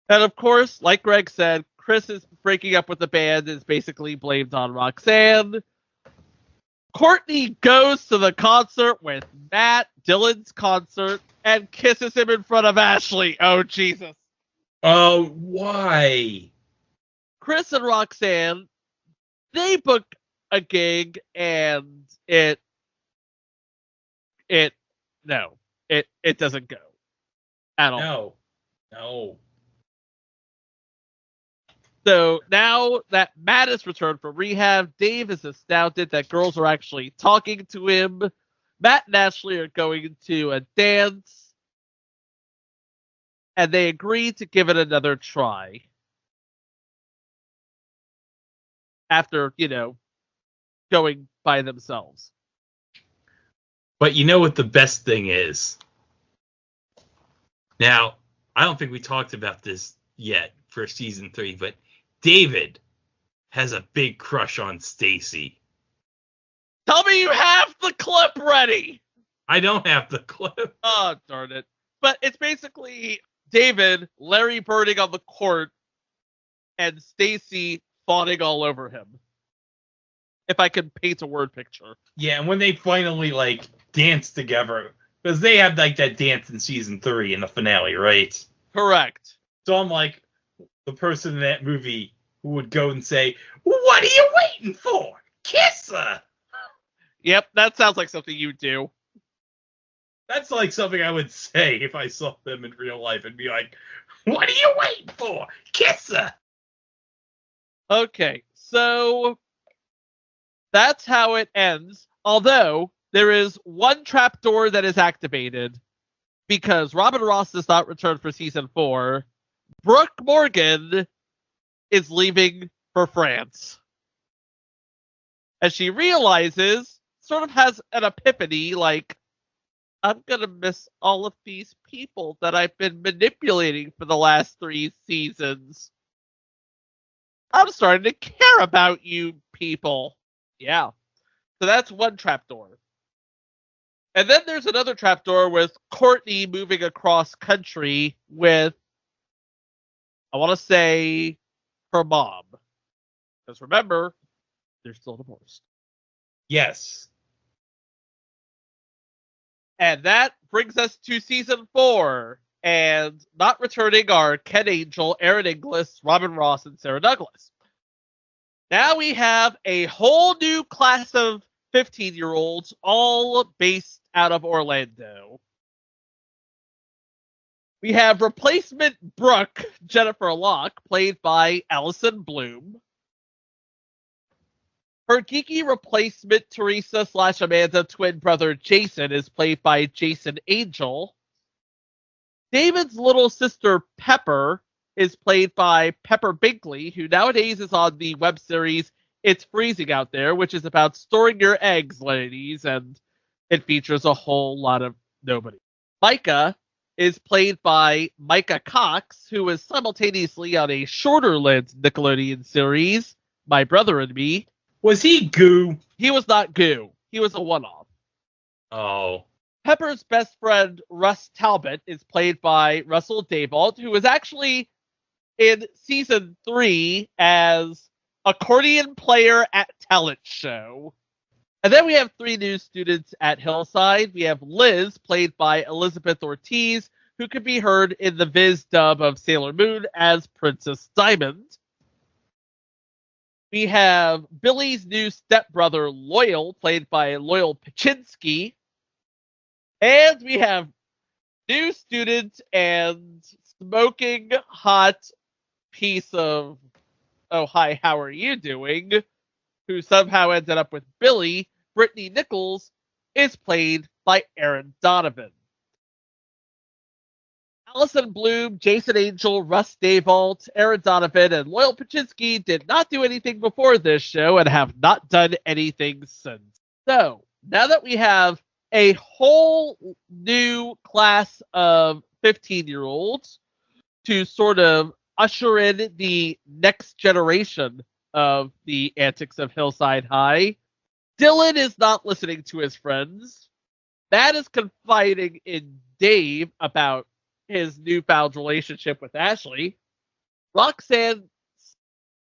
And of course, like Greg said, Chris is breaking up with the band is basically blamed on Roxanne. Courtney goes to the concert with Matt, Dylan's concert, and kisses him in front of Ashley. Oh, Jesus. Oh, why? Chris and Roxanne, they book a gig, and it doesn't go at all. No. So now that Matt has returned from rehab, Dave is astounded that girls are actually talking to him. Matt and Ashley are going to a dance, and they agree to give it another try. After, going by themselves. But you know what the best thing is? Now, I don't think we talked about this yet for season 3, but David has a big crush on Stacy. Tell me you have the clip ready! I don't have the clip. Oh, darn it. But it's basically David, Larry Birding on the court, and Stacy fawning all over him. If I could paint a word picture. Yeah, and when they finally, dance together, because they had, that dance in season 3 in the finale, right? Correct. So I'm like, the person in that movie who would go and say, "What are you waiting for? Kiss her!" Yep, that sounds like something you do. That's like something I would say if I saw them in real life and be like, "What are you waiting for? Kiss her!" Okay, so that's how it ends. Although there is one trapdoor that is activated because Robin Ross does not return for season 4. Brooke Morgan is leaving for France. As she realizes, sort of has an epiphany, I'm going to miss all of these people that I've been manipulating for the last 3 seasons. I'm starting to care about you people. Yeah. So that's one trapdoor. And then there's another trapdoor with Courtney moving across country with, I want to say, her mom. Because remember, they're still divorced. Yes. And that brings us to season 4. And not returning are Ken Angel, Aaron Inglis, Robin Ross, and Sarah Douglas. Now we have a whole new class of 15-year-olds, all based out of Orlando. We have replacement Brooke, Jennifer Locke, played by Allison Bloom. Her geeky replacement, Teresa/Amanda twin brother Jason, is played by Jason Angel. David's little sister, Pepper, is played by Pepper Binkley, who nowadays is on the web series It's Freezing Out There, which is about storing your eggs, ladies, and it features a whole lot of nobody. Micah is played by Micah Cox, who was simultaneously on a shorter-lived Nickelodeon series, My Brother and Me. Was he Goo? He was not Goo. He was a one-off. Oh. Pepper's best friend, Russ Talbot, is played by Russell Dabolt, who was actually in season 3 as accordion player at talent show. And then we have 3 new students at Hillside. We have Liz, played by Elizabeth Ortiz, who could be heard in the Viz dub of Sailor Moon as Princess Diamond. We have Billy's new stepbrother, Loyal, played by Loyal Paczynski. And we have new student and smoking hot piece of "Oh hi, how are you doing?" who somehow ended up with Billy, Brittany Nichols, is played by Aaron Donovan. Allison Bloom, Jason Angel, Russ Dabolt, Aaron Donovan, and Loyal Paczynski did not do anything before this show and have not done anything since. So, now that we have a whole new class of 15-year-olds to sort of usher in the next generation of the antics of Hillside High, Dylan is not listening to his friends. Matt is confiding in Dave about his newfound relationship with Ashley. Roxanne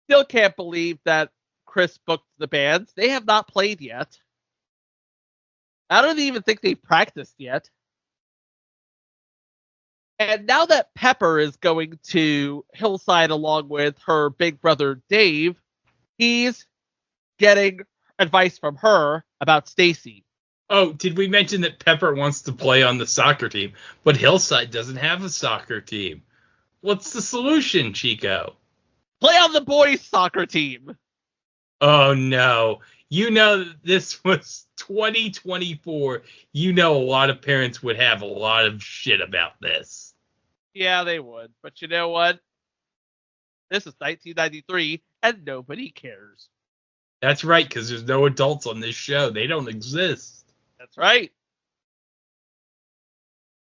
still can't believe that Chris booked the bands. They have not played yet. I don't even think they've practiced yet. And now that Pepper is going to Hillside along with her big brother Dave, he's getting advice from her about Stacy. Oh, did we mention that Pepper wants to play on the soccer team, but Hillside doesn't have a soccer team? What's the solution, Chico? Play on the boys' soccer team. Oh, no. You know that this was 2024. You know a lot of parents would have a lot of shit about this. Yeah, they would. But you know what? This is 1993, and nobody cares. That's right, because there's no adults on this show. They don't exist. That's right.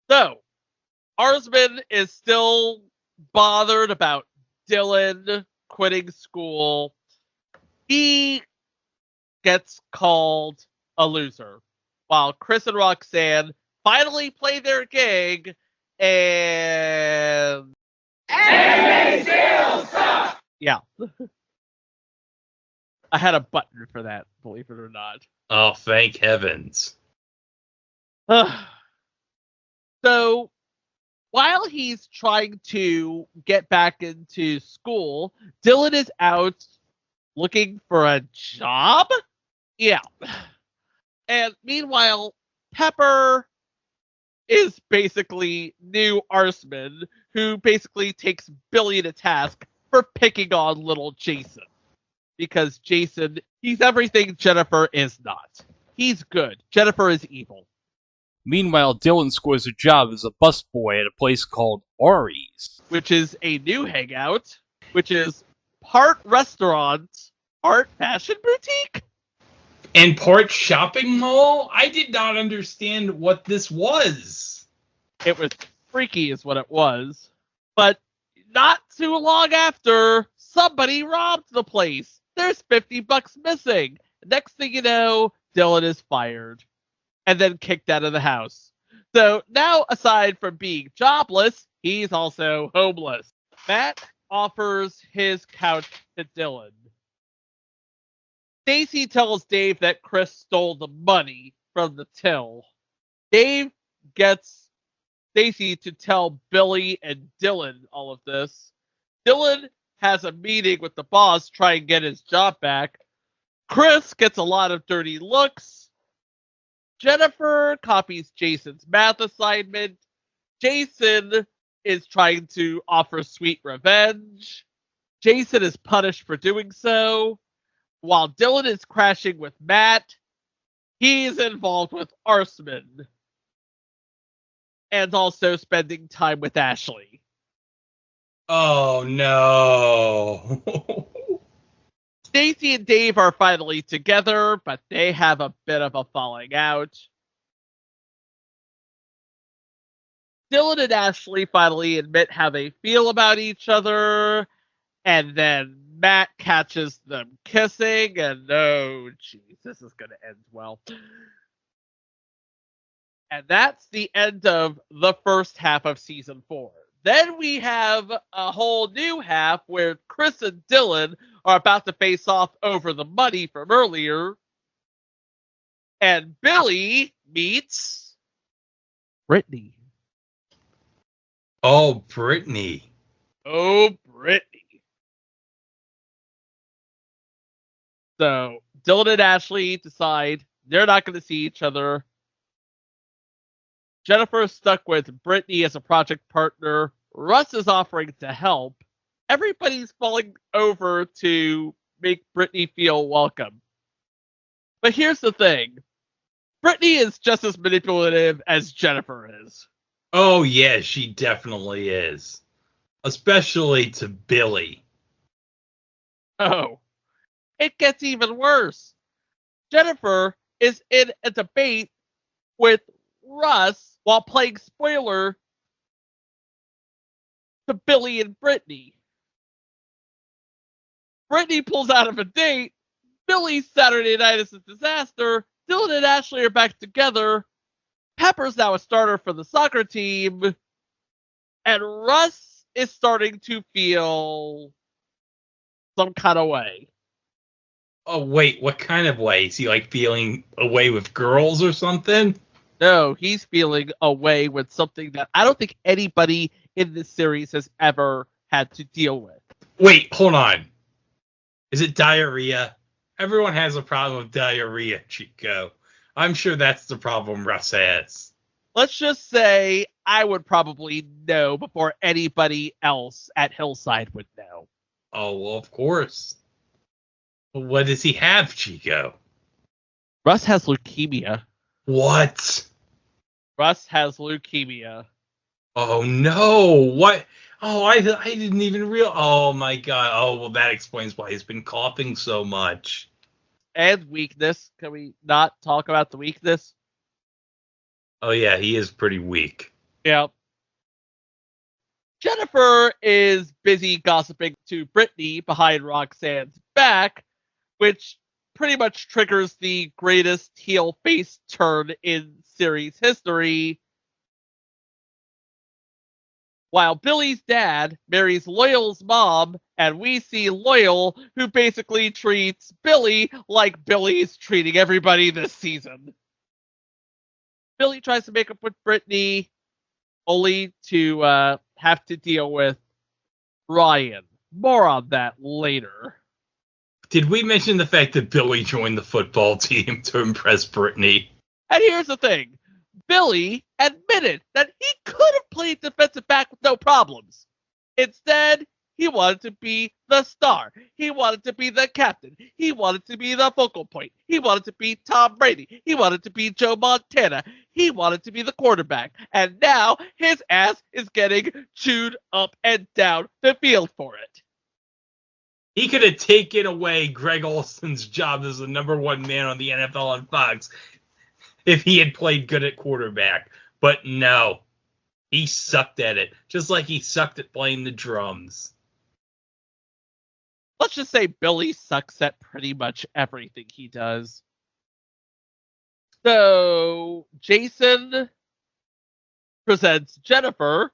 So, Arsman is still bothered about Dylan quitting school. He gets called a loser, while Chris and Roxanne finally play their gig, and they still suck! Yeah. I had a button for that, believe it or not. Oh, thank heavens. So, while he's trying to get back into school, Dylan is out looking for a job? Yeah. And meanwhile, Pepper is basically new Arsman, who basically takes Billy to task for picking on little Jason. Because Jason, he's everything Jennifer is not. He's good. Jennifer is evil. Meanwhile, Dylan scores a job as a busboy at a place called Ari's, which is a new hangout, which is part restaurant, part fashion boutique, and part shopping mall? I did not understand what this was. It was freaky is what it was. But not too long after, somebody robbed the place. There's $50 missing. Next thing you know, Dylan is fired and then kicked out of the house. So now, aside from being jobless, he's also homeless. Matt offers his couch to Dylan. Stacy tells Dave that Chris stole the money from the till. Dave gets Stacy to tell Billy and Dylan all of this. Dylan has a meeting with the boss to try and get his job back. Chris gets a lot of dirty looks. Jennifer copies Jason's math assignment. Jason is trying to offer sweet revenge. Jason is punished for doing so. While Dylan is crashing with Matt, he's involved with Arsman. And also spending time with Ashley. Oh, no. Stacy and Dave are finally together, but they have a bit of a falling out. Dylan and Ashley finally admit how they feel about each other, and then Matt catches them kissing, and oh, jeez, this is going to end well. And that's the end of the first half of season 4. Then we have a whole new half where Chris and Dylan are about to face off over the money from earlier. And Billy meets Brittany. Oh, Brittany. Oh, Brittany. So Dylan and Ashley decide they're not going to see each other. Jennifer is stuck with Brittany as a project partner. Russ is offering to help. Everybody's falling over to make Brittany feel welcome. But here's the thing. Brittany is just as manipulative as Jennifer is. Oh, yeah, she definitely is. Especially to Billy. Oh, it gets even worse. Jennifer is in a debate with Russ while playing spoiler to Billy and Brittany. Brittany pulls out of a date. Billy's Saturday night is a disaster. Dylan and Ashley are back together. Pepper's now a starter for the soccer team. And Russ is starting to feel some kind of way. Oh, wait, what kind of way? Is he, like, feeling away with girls or something? No, he's feeling away with something that I don't think anybody in this series has ever had to deal with. Wait, hold on. Is it diarrhea? Everyone has a problem with diarrhea, Chico. I'm sure that's the problem Russ has. Let's just say I would probably know before anybody else at Hillside would know. Oh, well, of course. What does he have, Chico? Russ has leukemia. What? Russ has leukemia. Oh, no. What? Oh, I didn't even realize. Oh, my God. Oh, well, that explains why he's been coughing so much. And weakness. Can we not talk about the weakness? Oh, yeah, he is pretty weak. Yeah. Jennifer is busy gossiping to Brittany behind Roxanne's back, which pretty much triggers the greatest heel face turn in series history. While Billy's dad marries Loyal's mom, and we see Loyal, who basically treats Billy like Billy's treating everybody this season. Billy tries to make up with Brittany, only to have to deal with Ryan. More on that later. Did we mention the fact that Billy joined the football team to impress Brittany? And here's the thing. Billy admitted that he could have played defensive back with no problems. Instead, he wanted to be the star. He wanted to be the captain. He wanted to be the focal point. He wanted to be Tom Brady. He wanted to be Joe Montana. He wanted to be the quarterback. And now his ass is getting chewed up and down the field for it. He could have taken away Greg Olson's job as the number one man on the NFL on Fox if he had played good at quarterback. But no, he sucked at it, just like he sucked at playing the drums. Let's just say Billy sucks at pretty much everything he does. So, Jason presents Jennifer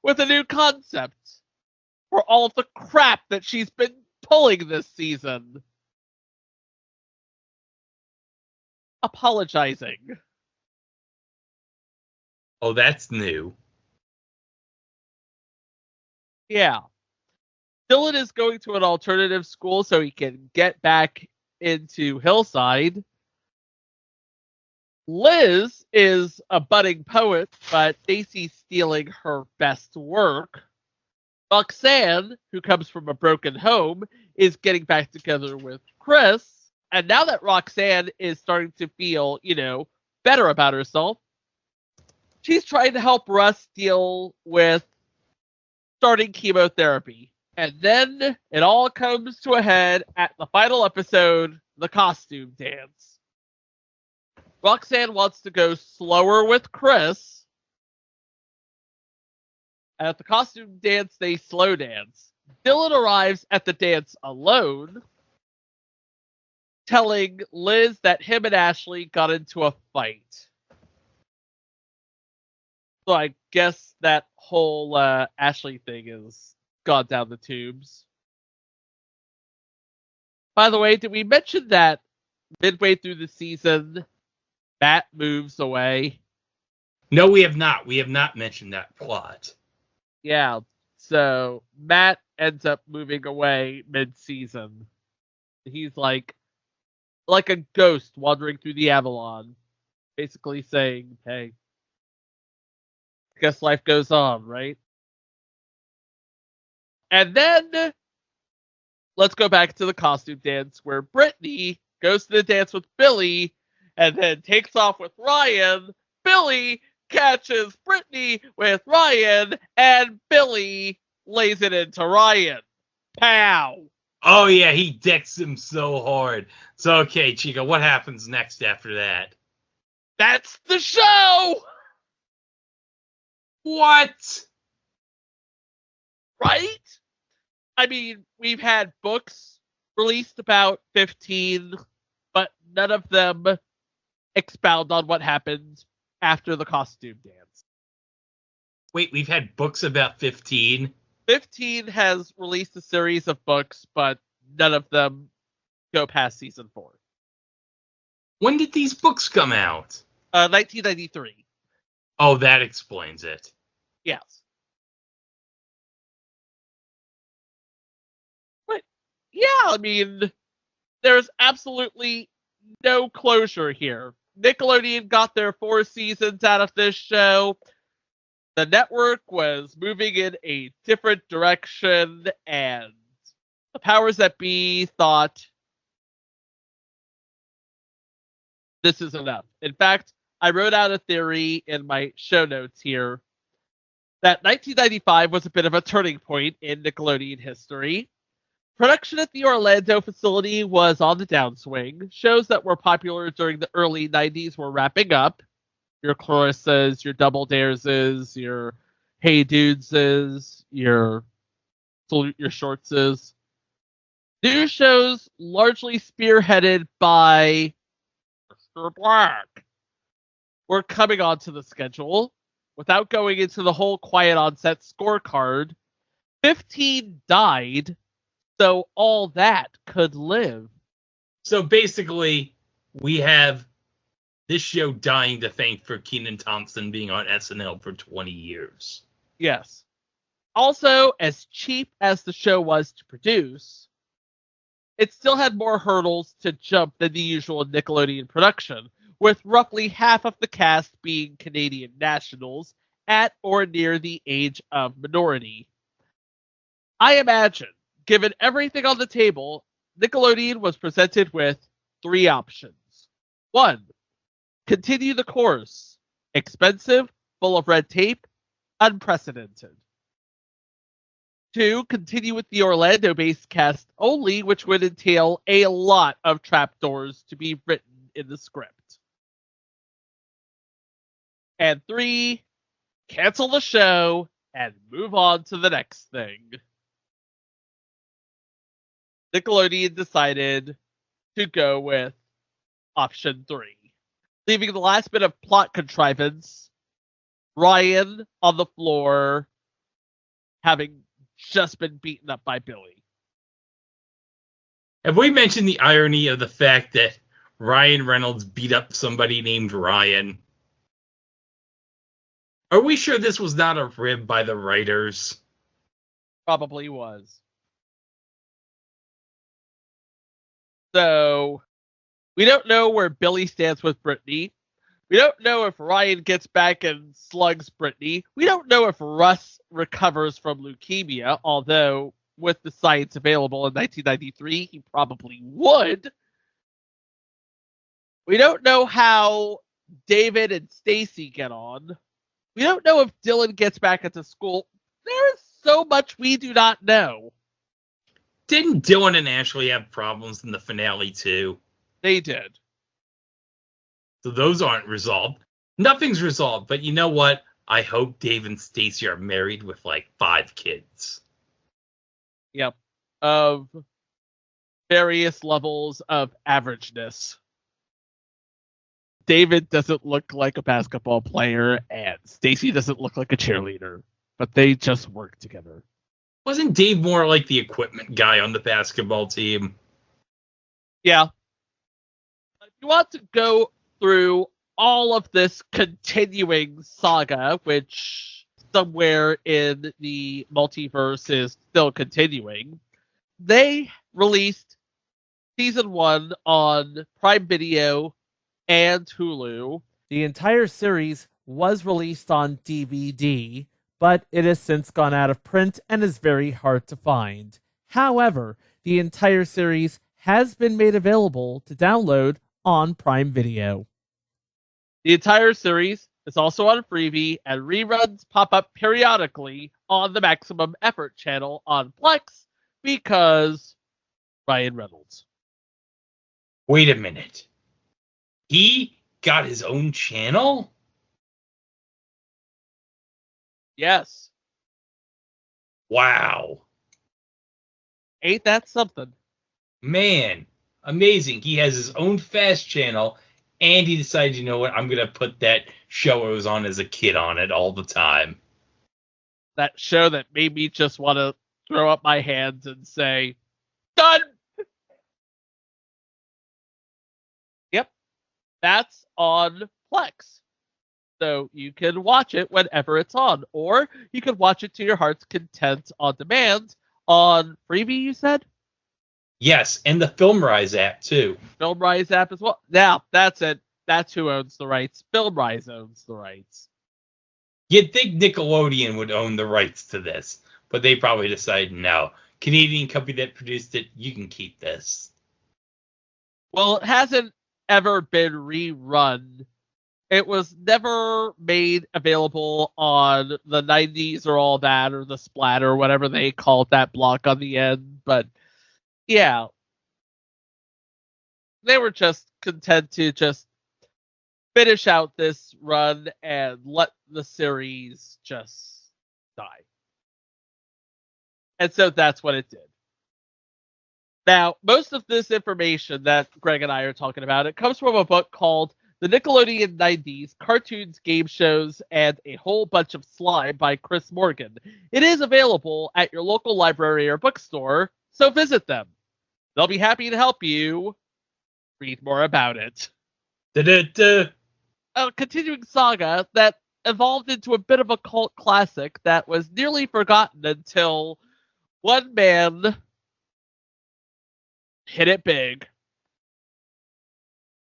with a new concept for all of the crap that she's been pulling this season. Apologizing. Oh, that's new. Yeah. Dylan is going to an alternative school so he can get back into Hillside. Liz is a budding poet, but Stacy's stealing her best work. Roxanne, who comes from a broken home, is getting back together with Chris. And now that Roxanne is starting to feel, better about herself, she's trying to help Russ deal with starting chemotherapy. And then it all comes to a head at the final episode, the costume dance. Roxanne wants to go slower with Chris, At the costume dance, they slow dance. Dylan arrives at the dance alone, telling Liz that him and Ashley got into a fight. So I guess that whole Ashley thing has gone down the tubes. By the way, did we mention that midway through the season, Matt moves away? No, we have not. We have not mentioned that plot. Yeah, so Matt ends up moving away mid-season. He's like a ghost wandering through the Avalon, basically saying, hey, guess life goes on, right? And then let's go back to the costume dance where Brittany goes to the dance with Billy and then takes off with Ryan. Billy catches Brittany with Ryan and Billy lays it into Ryan. Pow! Oh, yeah, he decks him so hard. So, okay, Chico, what happens next after that? That's the show! What? Right? I mean, we've had books released, about 15, but none of them expound on what happened after the costume dance. Wait, we've had books about 15? 15 has released a series of books, but none of them go past season 4. When did these books come out? 1993. Oh, that explains it. Yes. But, yeah, I mean, there's absolutely no closure here. Nickelodeon got their 4 seasons out of this show. The network was moving in a different direction, and the powers that be thought this is enough. In fact, I wrote out a theory in my show notes here that 1995 was a bit of a turning point in Nickelodeon history. Production at the Orlando facility was on the downswing. Shows that were popular during the early 90s were wrapping up. Your Clarissa's, your Double Dare's, your Hey Dude's, your Salute Your Shorts's. New shows largely spearheaded by Mr. Black were coming onto the schedule. Without going into the whole quiet on set scorecard, 15 died, so all that could live. So basically, we have this show dying to thank for Kenan Thompson being on SNL for 20 years. Yes. Also, as cheap as the show was to produce, it still had more hurdles to jump than the usual Nickelodeon production, with roughly half of the cast being Canadian nationals at or near the age of minority. I imagine, given everything on the table, Nickelodeon was presented with 3 options. 1. Continue the course. Expensive, full of red tape, unprecedented. 2. Continue with the Orlando-based cast only, which would entail a lot of trapdoors to be written in the script. And 3. Cancel the show and move on to the next thing. Nickelodeon decided to go with option 3, leaving the last bit of plot contrivance, Ryan on the floor, having just been beaten up by Billy. Have we mentioned the irony of the fact that Ryan Reynolds beat up somebody named Ryan? Are we sure this was not a rib by the writers? Probably was. So, we don't know where Billy stands with Brittany. We don't know if Ryan gets back and slugs Brittany. We don't know if Russ recovers from leukemia, although with the science available in 1993, he probably would. We don't know how David and Stacy get on. We don't know if Dylan gets back into school. There is so much we do not know. Didn't Dylan and Ashley have problems in the finale too? They did. So those aren't resolved. Nothing's resolved, but you know what? I hope Dave and Stacy are married with like 5 kids. Yep. Of various levels of averageness. David doesn't look like a basketball player, and Stacy doesn't look like a cheerleader, but they just work together. Wasn't Dave more like the equipment guy on the basketball team? Yeah. If you want to go through all of this continuing saga, which somewhere in the multiverse is still continuing, they released season 1 on Prime Video and Hulu. The entire series was released on DVD, but it has since gone out of print and is very hard to find. However, the entire series has been made available to download on Prime Video. The entire series is also on Freevee, and reruns pop up periodically on the Maximum Effort channel on Plex because Ryan Reynolds. Wait a minute. He got his own channel? Yes. Wow. Ain't that something? Man, amazing. He has his own fast channel, and he decided, you know what, I'm going to put that show I was on as a kid on it all the time. That show that made me just want to throw up my hands and say, done! Yep. That's on Plex. So you can watch it whenever it's on. Or you can watch it to your heart's content on demand on Freevee, you said? Yes, and the FilmRise app, too. FilmRise app as well. Now, that's it. That's who owns the rights. FilmRise owns the rights. You'd think Nickelodeon would own the rights to this, but they probably decided, no. Canadian company that produced it, you can keep this. Well, it hasn't ever been rerun. It was never made available on the 90s or all that, or the Splat, or whatever they called that block on the end. But, yeah. They were just content to just finish out this run and let the series just die. And so that's what it did. Now, most of this information that Greg and I are talking about, it comes from a book called The Nickelodeon 90s, Cartoons, Game Shows, and a Whole Bunch of Slime by Chris Morgan. It is available at your local library or bookstore, so visit them. They'll be happy to help you read more about it. A continuing saga that evolved into a bit of a cult classic that was nearly forgotten until one man hit it big.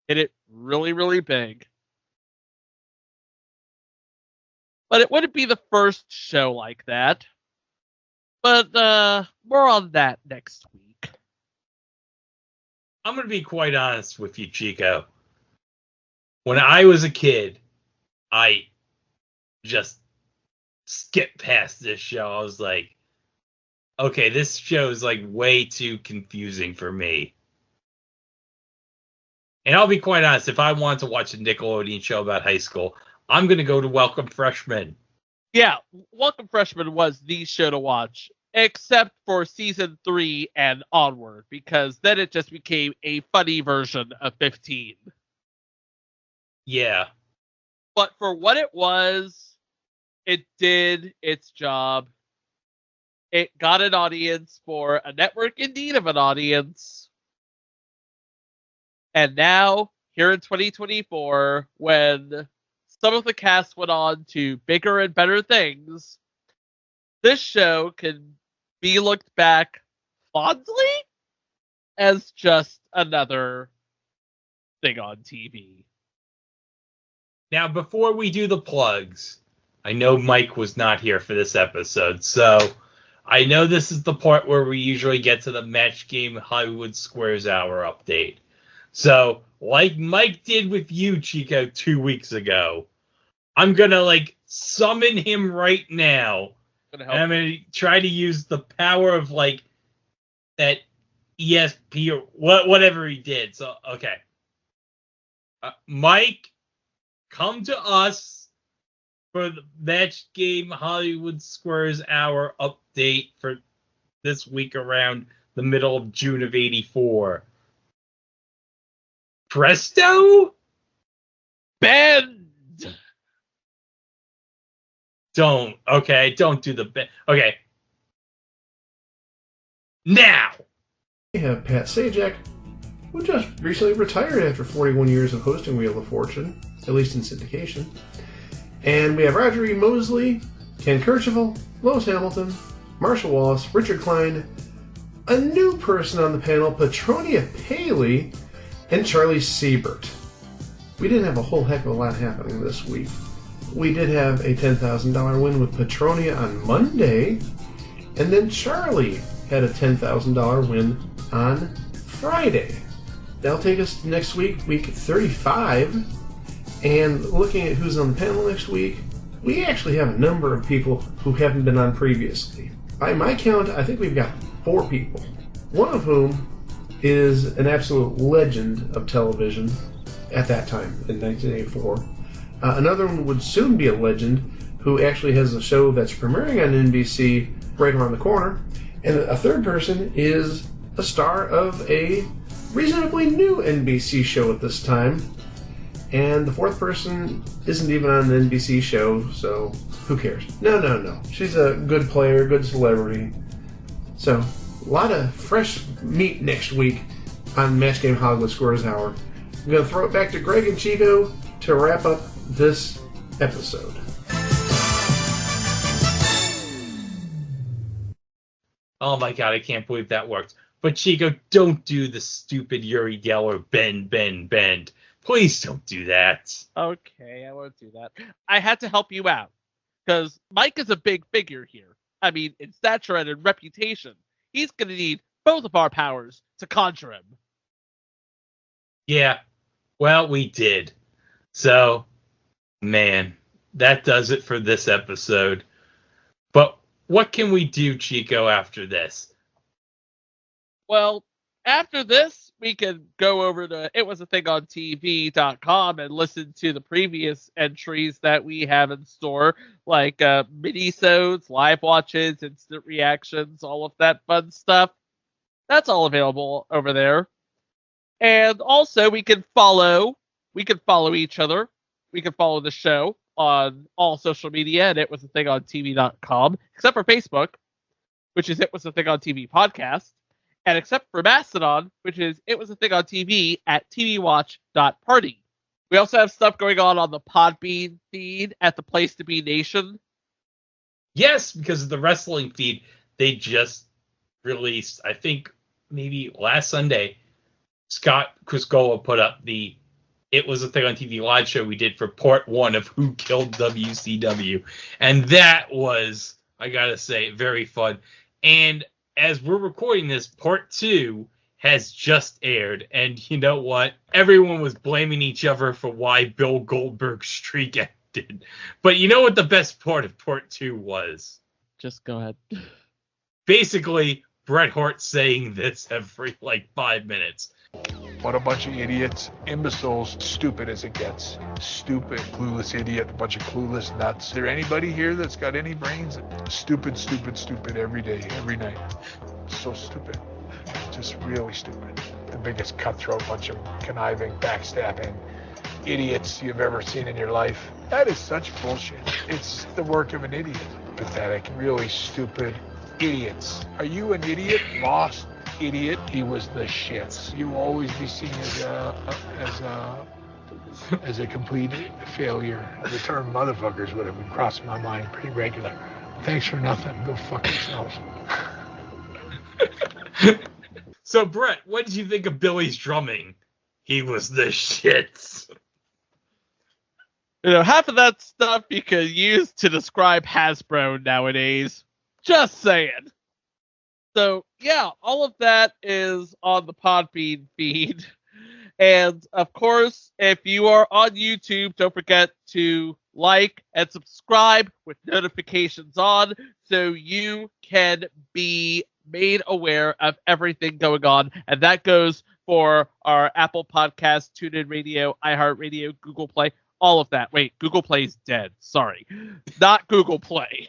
Hit it really, really big. But it wouldn't be the first show like that. But more on that next week. I'm going to be quite honest with you, Chico. When I was a kid, I just skipped past this show. I was like, okay, this show is like way too confusing for me. And I'll be quite honest, if I want to watch a Nickelodeon show about high school, I'm going to go to Welcome Freshmen. Yeah, Welcome Freshmen was the show to watch, except for season 3 and onward, because then it just became a funny version of 15. Yeah. But for what it was, it did its job. It got an audience for a network in need of an audience. And now, here in 2024, when some of the cast went on to bigger and better things, this show can be looked back fondly as just another thing on TV. Now, before we do the plugs, I know Mike was not here for this episode, so I know this is the part where we usually get to the Match Game Hollywood Squares Hour update. So, like Mike did with you, Chico, 2 weeks ago, I'm going to, summon him right now. And I'm going to try to use the power of, that ESP or whatever he did. So, okay. Mike, come to us. for the Match Game Hollywood Squares Hour update for this week around the middle of June of 84. Presto? Bend! Don't do the bend. Okay. Now! We have Pat Sajak, who just recently retired after 41 years of hosting Wheel of Fortune, at least in syndication. And we have Roger E. Mosley, Ken Kercheval, Lois Hamilton, Marshall Wallace, Richard Klein, a new person on the panel, Petronia Paley, and Charlie Siebert. We didn't have a whole heck of a lot happening this week. We did have a $10,000 win with Petronia on Monday, and then Charlie had a $10,000 win on Friday. That'll take us to next week, week 35. And looking at who's on the panel next week, we actually have a number of people who haven't been on previously. By my count, I think we've got 4 people. One of whom is an absolute legend of television at that time, in 1984. Another one would soon be a legend who actually has a show that's premiering on NBC right around the corner. And a third person is a star of a reasonably new NBC show at this time. And the fourth person isn't even on an NBC show, so who cares? No. She's a good player, good celebrity. So, a lot of fresh meat next week on Match Game Hollywood Squares Hour. I'm going to throw it back to Greg and Chico to wrap up this episode. Oh my god, I can't believe that worked. But Chico, don't do the stupid Uri Geller bend. Please don't do that. Okay, I won't do that. I had to help you out. Because Mike is a big figure here. I mean, in stature and in reputation. He's going to need both of our powers to conjure him. Yeah, well, we did. So, man, that does it for this episode. But what can we do, Chico, after this? Well, after this, we can go over to itwasathingontv.com and listen to the previous entries that we have in store, like mini-sodes, live watches, instant reactions, all of that fun stuff. That's all available over there. And also, we can follow each other. We can follow the show on all social media at itwasathingontv.com, except for Facebook, which is It Was a Thing on TV podcast. And except for Mastodon, which is It Was a Thing on TV at tvwatch.party. We also have stuff going on the Podbean feed at the Place to Be Nation. Yes, because of the wrestling feed, they just released, I think maybe last Sunday, Scott Criscola put up the It Was a Thing on TV live show we did for part 1 of Who Killed WCW. And that was, I gotta say, very fun. And as we're recording this, part 2 has just aired. And you know what? Everyone was blaming each other for why Bill Goldberg's streak ended. But you know what the best part of part 2 was? Just go ahead. Basically, Bret Hart saying this every, 5 minutes. What a bunch of idiots, imbeciles, stupid as it gets. Stupid, clueless idiot, a bunch of clueless nuts. Is there anybody here that's got any brains? Stupid every day, every night. So stupid. Just really stupid. The biggest cutthroat bunch of conniving, backstabbing idiots you've ever seen in your life. That is such bullshit. It's the work of an idiot. Pathetic, really stupid idiots. Are you an idiot? Lost? Idiot, he was the shits. You will always be seen as a complete failure. The term motherfuckers would have been crossing my mind pretty regular. Thanks for nothing. Go fuck yourselves. So, Brett, what did you think of Billy's drumming? He was the shits. Half of that stuff you could use to describe Hasbro nowadays. Just saying. So, yeah, all of that is on the Podbean feed. And, of course, if you are on YouTube, don't forget to like and subscribe with notifications on so you can be made aware of everything going on. And that goes for our Apple Podcast, TuneIn Radio, iHeartRadio, Google Play, all of that. Wait, Google Play's dead. Sorry. Not Google Play.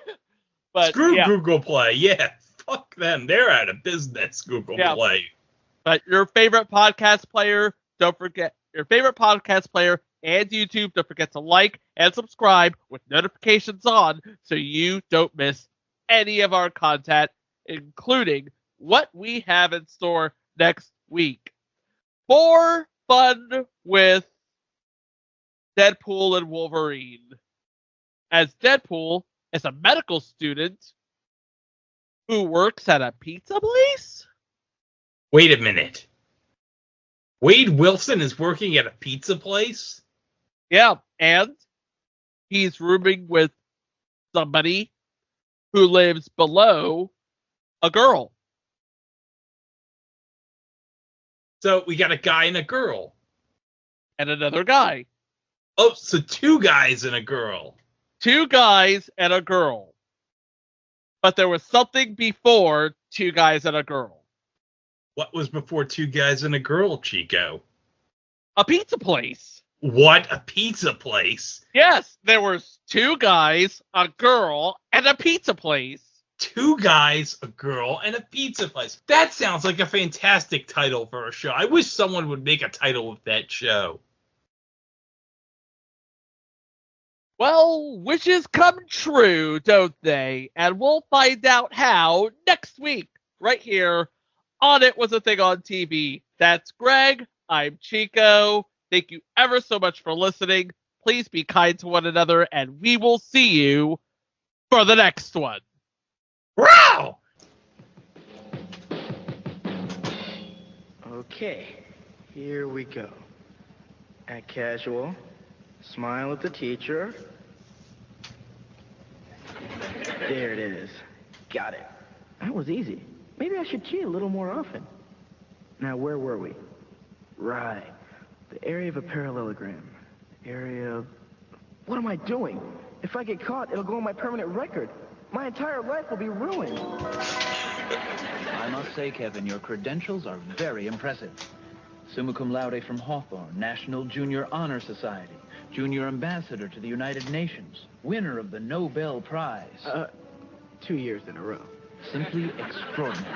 But Screw yeah. Google Play. Yeah, fuck them. They're out of business, Google Play. But your favorite podcast player, don't forget, your favorite podcast player and YouTube, don't forget to like and subscribe with notifications on so you don't miss any of our content, including what we have in store next week. More fun with Deadpool and Wolverine. As Deadpool is a medical student who works at a pizza place? Wait a minute. Wade Wilson is working at a pizza place? Yeah, and he's rooming with somebody who lives below a girl. So we got a guy and a girl. And another guy. Oh, so two guys and a girl. Two guys and a girl. But there was something before two guys and a girl. What was before two guys and a girl, Chico? A pizza place. What? A pizza place? Yes, there was two guys, a girl, and a pizza place. Two guys, a girl, and a pizza place. That sounds like a fantastic title for a show. I wish someone would make a title of that show. Well, wishes come true, don't they? And we'll find out how next week, right here on It Was a Thing on TV. That's Greg. I'm Chico. Thank you ever so much for listening. Please be kind to one another, and we will see you for the next one. Wow! Okay, here we go. Act casual. Smile at the teacher. There it is. Got it. That was easy. Maybe I should cheat a little more often. Now, where were we? Right. The area of a parallelogram. Area of... What am I doing? If I get caught, it'll go on my permanent record. My entire life will be ruined. I must say, Kevin, your credentials are very impressive. Summa cum laude from Hawthorne, National Junior Honor Society, Junior Ambassador to the United Nations, winner of the Nobel Prize. 2 years in a row. Simply extraordinary.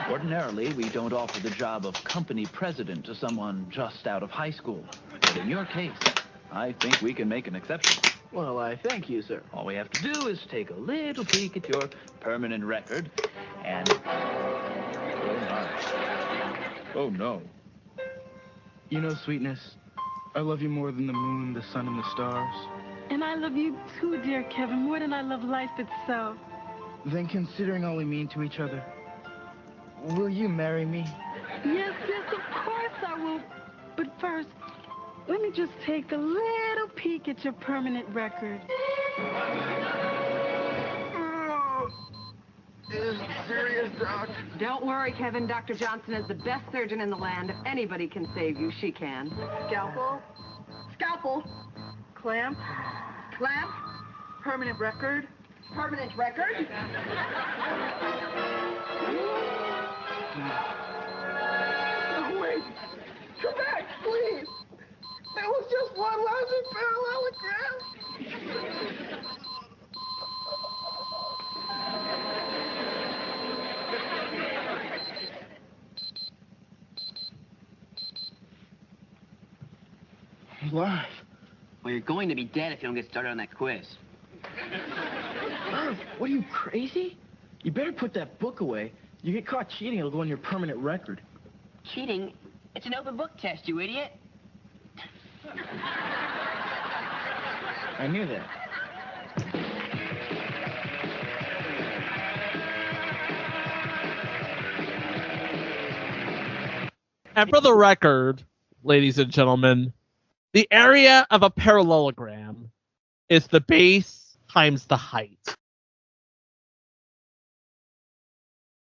Ordinarily, we don't offer the job of company president to someone just out of high school. But in your case, I think we can make an exception. Well, I thank you, sir. All we have to do is take a little peek at your permanent record, and... Oh, no. You know, sweetness, I love you more than the moon, the sun, and the stars. And I love you too, dear Kevin, more than I love life itself. Then, considering all we mean to each other, will you marry me? Yes, of course I will. But first, let me just take a little peek at your permanent record. Is it serious, Doc? Don't worry, Kevin. Dr. Johnson is the best surgeon in the land. If anybody can save you, she can. Scalpel. Scalpel. Clamp. Clamp. Permanent record. Permanent record. No, wait. Come back, please. That was just one lousy parallelogram. Live. Well, you're going to be dead if you don't get started on that quiz. Irv, what are you, crazy? You better put that book away. You get caught cheating, it'll go on your permanent record. Cheating? It's an open book test, you idiot. I knew that. And for the record, ladies and gentlemen, the area of a parallelogram is the base times the height.